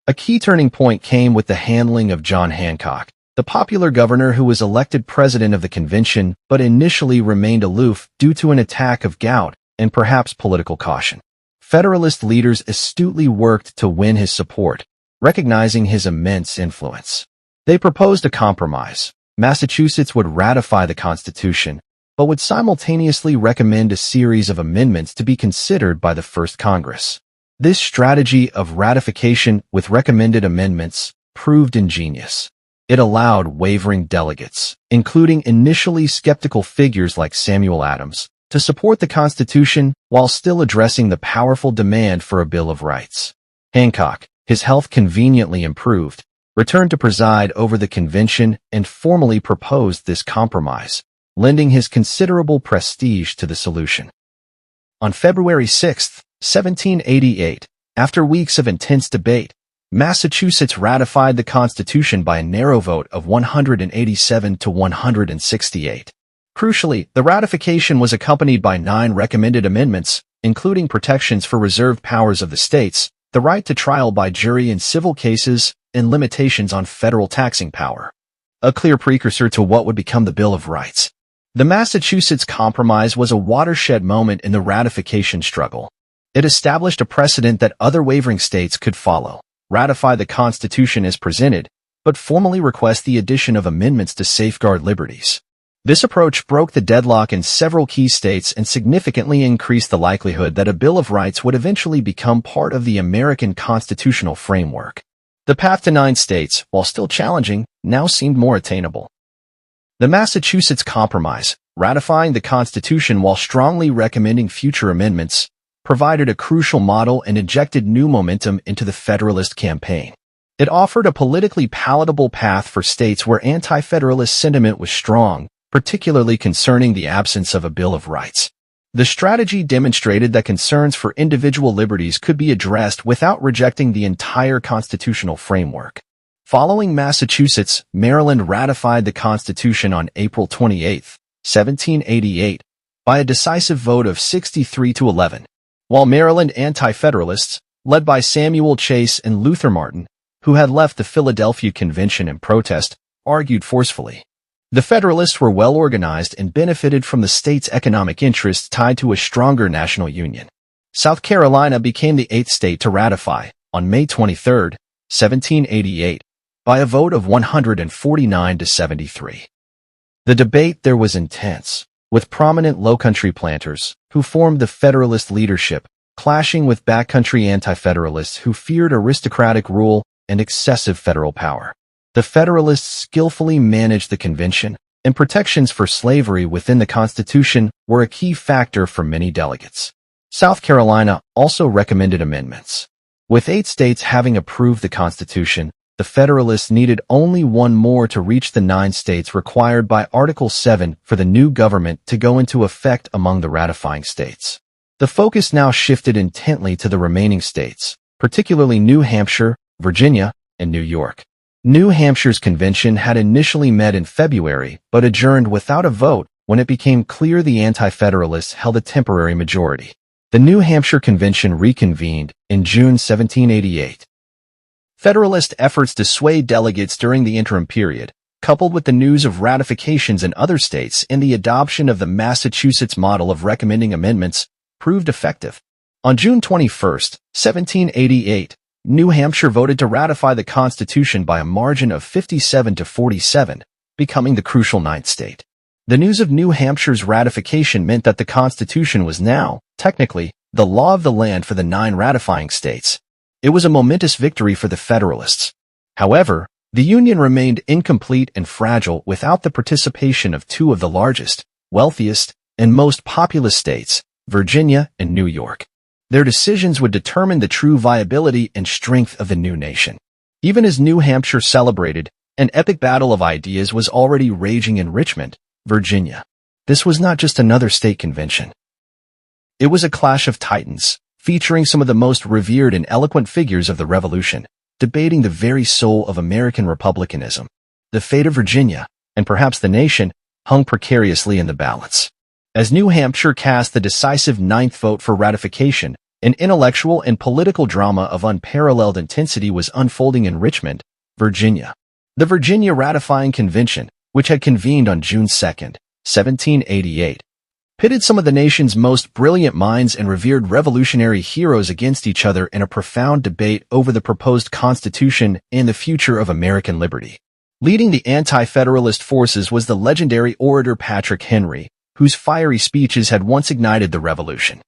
A key turning point came with the handling of John Hancock, the popular governor who was elected president of the convention but initially remained aloof due to an attack of gout and perhaps political caution. Federalist leaders astutely worked to win his support, recognizing his immense influence. They proposed a compromise. Massachusetts would ratify the Constitution, but would simultaneously recommend a series of amendments to be considered by the First Congress. This strategy of ratification with recommended amendments proved ingenious. It allowed wavering delegates, including initially skeptical figures like Samuel Adams, to support the Constitution while still addressing the powerful demand for a Bill of Rights. Hancock, his health conveniently improved, returned to preside over the convention and formally proposed this compromise, lending his considerable prestige to the solution. On February 6, 1788, after weeks of intense debate, Massachusetts ratified the Constitution by a narrow vote of 187 to 168. Crucially, the ratification was accompanied by 9 recommended amendments, including protections for reserved powers of the states, the right to trial by jury in civil cases, and limitations on federal taxing power. A clear precursor to what would become the Bill of Rights. The Massachusetts Compromise was a watershed moment in the ratification struggle. It established a precedent that other wavering states could follow, ratify the Constitution as presented, but formally request the addition of amendments to safeguard liberties. This approach broke the deadlock in several key states and significantly increased the likelihood that a Bill of Rights would eventually become part of the American constitutional framework. The path to 9 states, while still challenging, now seemed more attainable. The Massachusetts Compromise, ratifying the Constitution while strongly recommending future amendments, provided a crucial model and injected new momentum into the Federalist campaign. It offered a politically palatable path for states where anti-Federalist sentiment was strong, particularly concerning the absence of a Bill of Rights. The strategy demonstrated that concerns for individual liberties could be addressed without rejecting the entire constitutional framework. Following Massachusetts, Maryland ratified the Constitution on April 28, 1788, by a decisive vote of 63 to 11, while Maryland Anti-Federalists, led by Samuel Chase and Luther Martin, who had left the Philadelphia Convention in protest, argued forcefully. The Federalists were well organized and benefited from the state's economic interests tied to a stronger national union. South Carolina became the 8th state to ratify, on May 23, 1788, by a vote of 149 to 73. The debate there was intense, with prominent Lowcountry planters, who formed the Federalist leadership, clashing with backcountry Anti-Federalists who feared aristocratic rule and excessive federal power. The Federalists skillfully managed the convention, and protections for slavery within the Constitution were a key factor for many delegates. South Carolina also recommended amendments. With 8 states having approved the Constitution, the Federalists needed only one more to reach the 9 states required by Article 7 for the new government to go into effect among the ratifying states. The focus now shifted intently to the remaining states, particularly New Hampshire, Virginia, and New York. New Hampshire's convention had initially met in February but adjourned without a vote when it became clear the Anti-Federalists held a temporary majority. The New Hampshire Convention reconvened in June 1788. Federalist efforts to sway delegates during the interim period, coupled with the news of ratifications in other states and the adoption of the Massachusetts model of recommending amendments, proved effective. On June 21, 1788, New Hampshire voted to ratify the Constitution by a margin of 57 to 47, becoming the crucial 9th state. The news of New Hampshire's ratification meant that the Constitution was now, technically, the law of the land for the 9 ratifying states. It was a momentous victory for the Federalists. However, the Union remained incomplete and fragile without the participation of 2 of the largest, wealthiest, and most populous states, Virginia and New York. Their decisions would determine the true viability and strength of the new nation. Even as New Hampshire celebrated, an epic battle of ideas was already raging in Richmond, Virginia. This was not just another state convention. It was a clash of titans, featuring some of the most revered and eloquent figures of the Revolution, debating the very soul of American republicanism. The fate of Virginia, and perhaps the nation, hung precariously in the balance. As New Hampshire cast the decisive 9th vote for ratification, an intellectual and political drama of unparalleled intensity was unfolding in Richmond, Virginia. The Virginia Ratifying Convention, which had convened on June 2, 1788, pitted some of the nation's most brilliant minds and revered revolutionary heroes against each other in a profound debate over the proposed Constitution and the future of American liberty. Leading the Anti-Federalist forces was the legendary orator Patrick Henry, whose fiery speeches had once ignited the Revolution.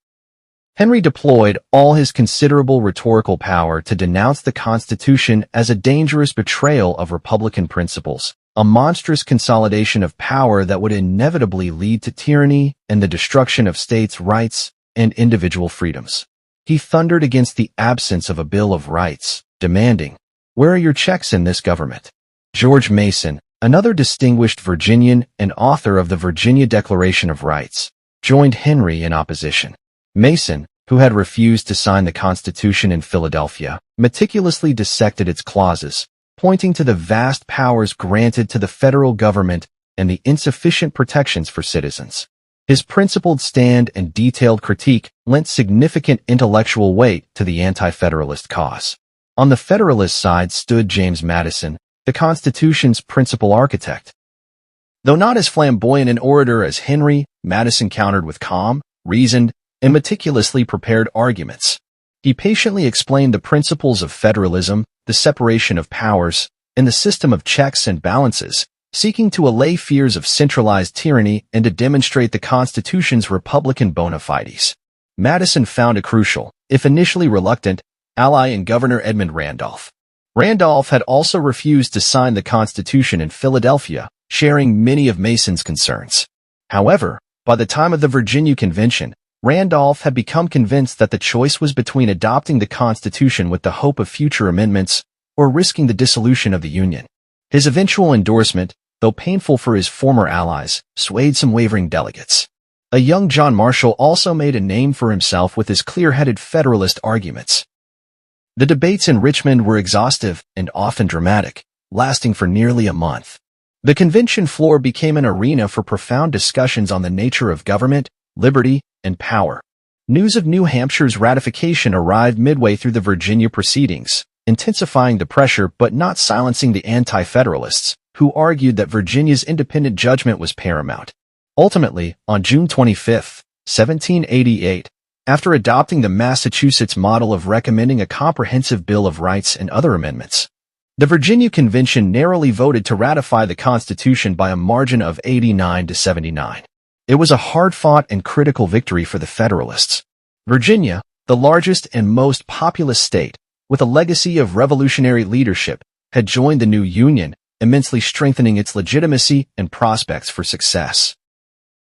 Henry deployed all his considerable rhetorical power to denounce the Constitution as a dangerous betrayal of Republican principles, a monstrous consolidation of power that would inevitably lead to tyranny and the destruction of states' rights and individual freedoms. He thundered against the absence of a Bill of Rights, demanding, "Where are your checks in this government?" George Mason, another distinguished Virginian and author of the Virginia Declaration of Rights, joined Henry in opposition. Mason, who had refused to sign the Constitution in Philadelphia, meticulously dissected its clauses, pointing to the vast powers granted to the federal government and the insufficient protections for citizens. His principled stand and detailed critique lent significant intellectual weight to the Anti-Federalist cause. On the Federalist side stood James Madison, the Constitution's principal architect. Though not as flamboyant an orator as Henry, Madison countered with calm, reasoned, and meticulously prepared arguments. He patiently explained the principles of federalism, the separation of powers, and the system of checks and balances, seeking to allay fears of centralized tyranny and to demonstrate the Constitution's Republican bona fides. Madison found a crucial, if initially reluctant, ally in Governor Edmund Randolph. Randolph had also refused to sign the Constitution in Philadelphia, sharing many of Mason's concerns. However, by the time of the Virginia Convention, Randolph had become convinced that the choice was between adopting the Constitution with the hope of future amendments or risking the dissolution of the Union. His eventual endorsement, though painful for his former allies, swayed some wavering delegates. A young John Marshall also made a name for himself with his clear-headed Federalist arguments. The debates in Richmond were exhaustive and often dramatic, lasting for nearly a month. The convention floor became an arena for profound discussions on the nature of government, liberty, and power. News of New Hampshire's ratification arrived midway through the Virginia proceedings, intensifying the pressure but not silencing the Anti-Federalists, who argued that Virginia's independent judgment was paramount. Ultimately, on June 25, 1788, after adopting the Massachusetts model of recommending a comprehensive Bill of Rights and other amendments, The Virginia Convention narrowly voted to ratify the Constitution by a margin of 89 to 79. It was a hard-fought and critical victory for the Federalists. Virginia, the largest and most populous state, with a legacy of revolutionary leadership, had joined the new Union, immensely strengthening its legitimacy and prospects for success.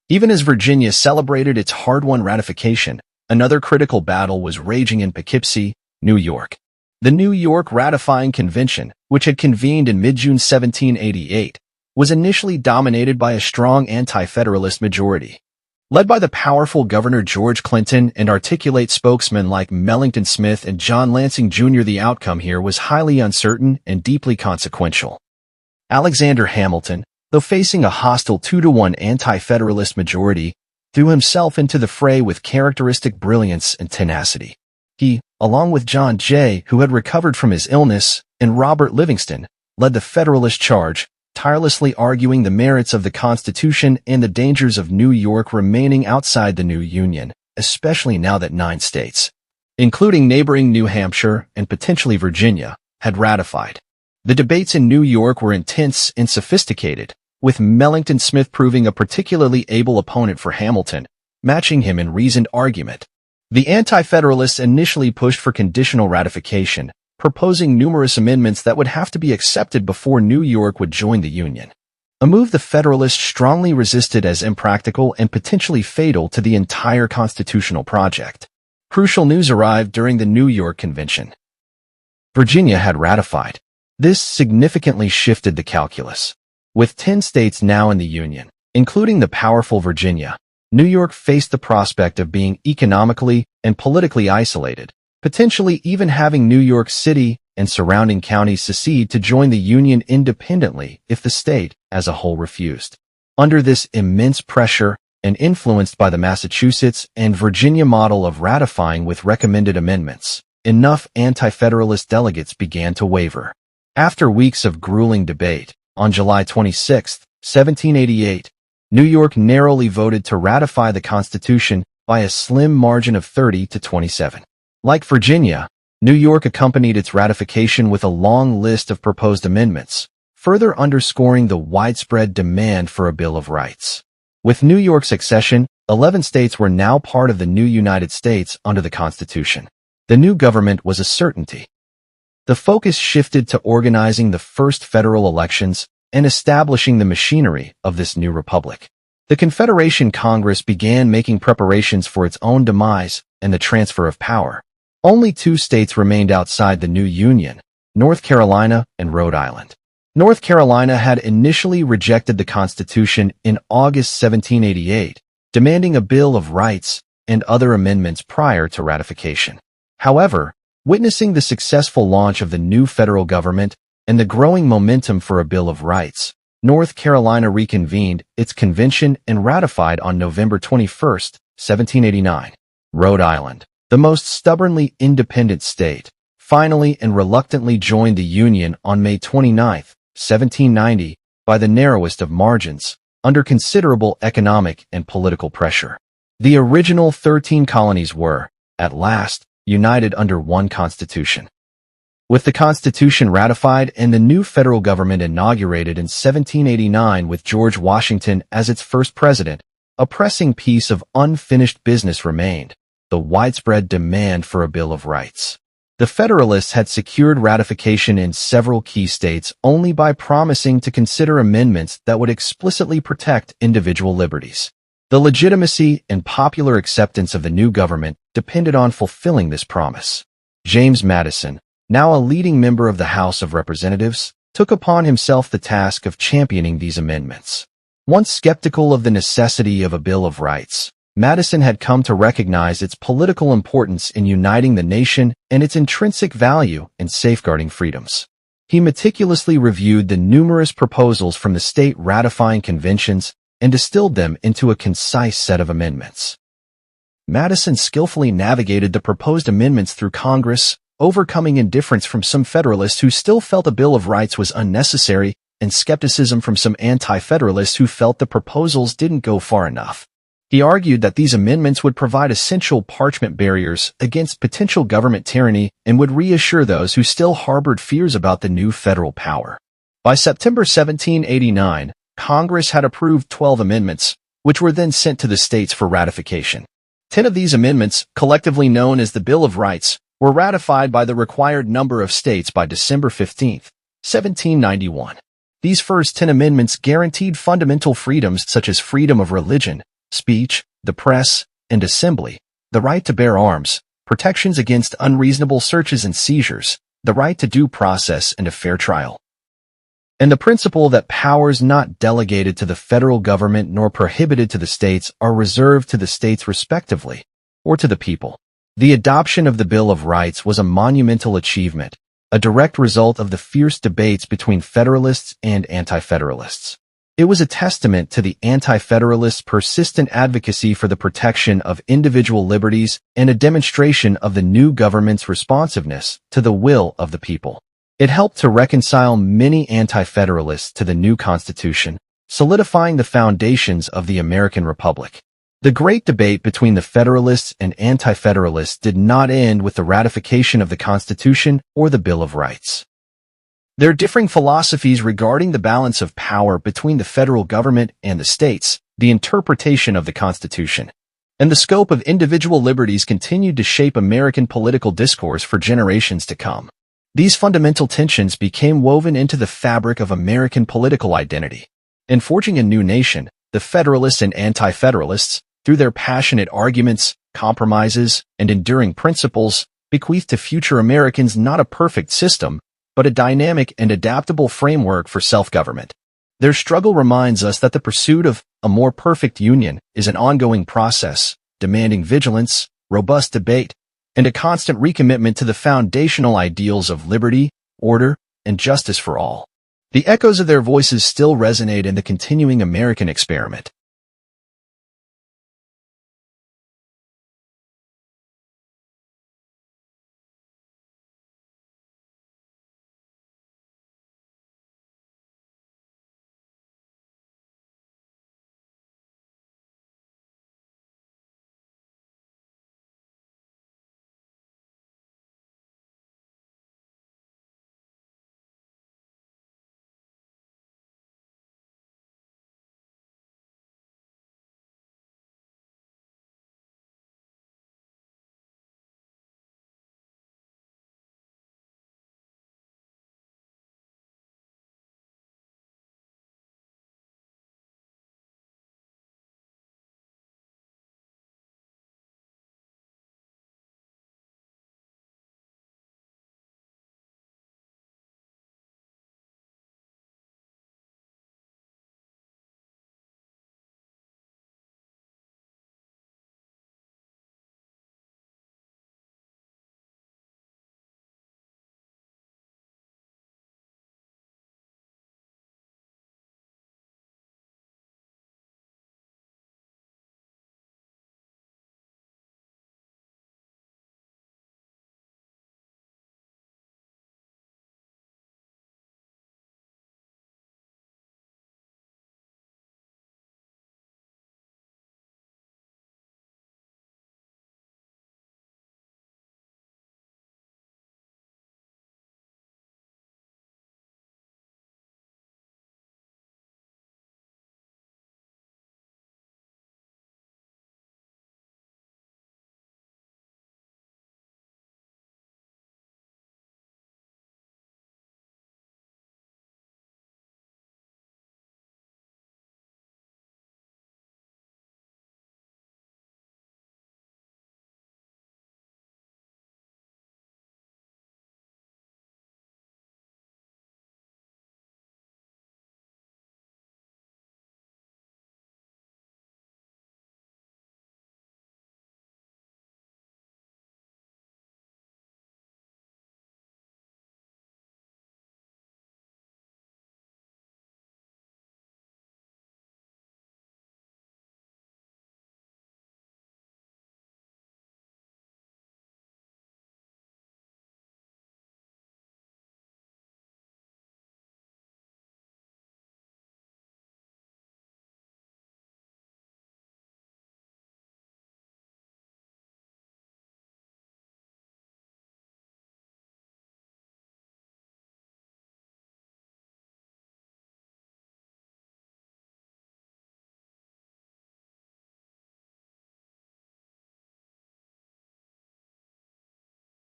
Even as Virginia celebrated its hard-won ratification, another critical battle was raging in Poughkeepsie, New York. The New York Ratifying Convention, which had convened in mid-June 1788, was initially dominated by a strong anti-Federalist majority. Led by the powerful Governor George Clinton and articulate spokesmen like Mellington Smith and John Lansing Jr., the outcome here was highly uncertain and deeply consequential. Alexander Hamilton, though facing a hostile 2-to-1 anti-Federalist majority, threw himself into the fray with characteristic brilliance and tenacity. He, along with John Jay, who had recovered from his illness, and Robert Livingston, led the Federalist charge, tirelessly arguing the merits of the Constitution and the dangers of New York remaining outside the new Union, especially now that 9 states, including neighboring New Hampshire and potentially Virginia, had ratified. The debates in New York were intense and sophisticated, with Mellington Smith proving a particularly able opponent for Hamilton, matching him in reasoned argument. The Anti-Federalists initially pushed for conditional ratification, proposing numerous amendments that would have to be accepted before New York would join the Union. A move the Federalists strongly resisted as impractical and potentially fatal to the entire constitutional project. Crucial news arrived during the New York Convention. Virginia had ratified. This significantly shifted the calculus. With 10 states now in the Union, including the powerful Virginia, New York faced the prospect of being economically and politically isolated, potentially even having New York City and surrounding counties secede to join the Union independently if the state as a whole refused. Under this immense pressure, and influenced by the Massachusetts and Virginia model of ratifying with recommended amendments, enough anti-Federalist delegates began to waver. After weeks of grueling debate, on July 26, 1788, New York narrowly voted to ratify the Constitution by a slim margin of 30 to 27. Like Virginia, New York accompanied its ratification with a long list of proposed amendments, further underscoring the widespread demand for a Bill of Rights. With New York's accession, 11 states were now part of the new United States under the Constitution. The new government was a certainty. The focus shifted to organizing the first federal elections and establishing the machinery of this new republic. The Confederation Congress began making preparations for its own demise and the transfer of power. Only 2 states remained outside the new Union, North Carolina and Rhode Island. North Carolina had initially rejected the Constitution in August 1788, demanding a Bill of Rights and other amendments prior to ratification. However, witnessing the successful launch of the new federal government and the growing momentum for a Bill of Rights, North Carolina reconvened its convention and ratified on November 21, 1789. Rhode Island, the most stubbornly independent state, finally and reluctantly joined the Union on May 29, 1790, by the narrowest of margins, under considerable economic and political pressure. The original 13 colonies were, at last, united under one constitution. With the Constitution ratified and the new federal government inaugurated in 1789 with George Washington as its first president, a pressing piece of unfinished business remained: the widespread demand for a Bill of Rights. The Federalists had secured ratification in several key states only by promising to consider amendments that would explicitly protect individual liberties. The legitimacy and popular acceptance of the new government depended on fulfilling this promise. James Madison, now a leading member of the House of Representatives, took upon himself the task of championing these amendments. Once skeptical of the necessity of a Bill of Rights, Madison had come to recognize its political importance in uniting the nation and its intrinsic value in safeguarding freedoms. He meticulously reviewed the numerous proposals from the state ratifying conventions and distilled them into a concise set of amendments. Madison skillfully navigated the proposed amendments through Congress, overcoming indifference from some Federalists who still felt a Bill of Rights was unnecessary and skepticism from some Anti-Federalists who felt the proposals didn't go far enough. He argued that these amendments would provide essential parchment barriers against potential government tyranny and would reassure those who still harbored fears about the new federal power. By September 1789, Congress had approved 12 amendments, which were then sent to the states for ratification. 10 of these amendments, collectively known as the Bill of Rights, were ratified by the required number of states by December 15, 1791. These first 10 amendments guaranteed fundamental freedoms such as freedom of religion, speech, the press, and assembly, the right to bear arms, protections against unreasonable searches and seizures, the right to due process and a fair trial, and the principle that powers not delegated to the federal government nor prohibited to the states are reserved to the states respectively, or to the people. The adoption of the Bill of Rights was a monumental achievement, a direct result of the fierce debates between Federalists and Anti-Federalists. It was a testament to the Anti-Federalists' persistent advocacy for the protection of individual liberties and a demonstration of the new government's responsiveness to the will of the people. It helped to reconcile many Anti-Federalists to the new Constitution, solidifying the foundations of the American Republic. The great debate between the Federalists and Anti-Federalists did not end with the ratification of the Constitution or the Bill of Rights. Their differing philosophies regarding the balance of power between the federal government and the states, the interpretation of the Constitution, and the scope of individual liberties continued to shape American political discourse for generations to come. These fundamental tensions became woven into the fabric of American political identity. In forging a new nation, the Federalists and Anti-Federalists, through their passionate arguments, compromises, and enduring principles, bequeathed to future Americans not a perfect system, but a dynamic and adaptable framework for self-government. Their struggle reminds us that the pursuit of a more perfect union is an ongoing process, demanding vigilance, robust debate, and a constant recommitment to the foundational ideals of liberty, order, and justice for all. The echoes of their voices still resonate in the continuing American experiment.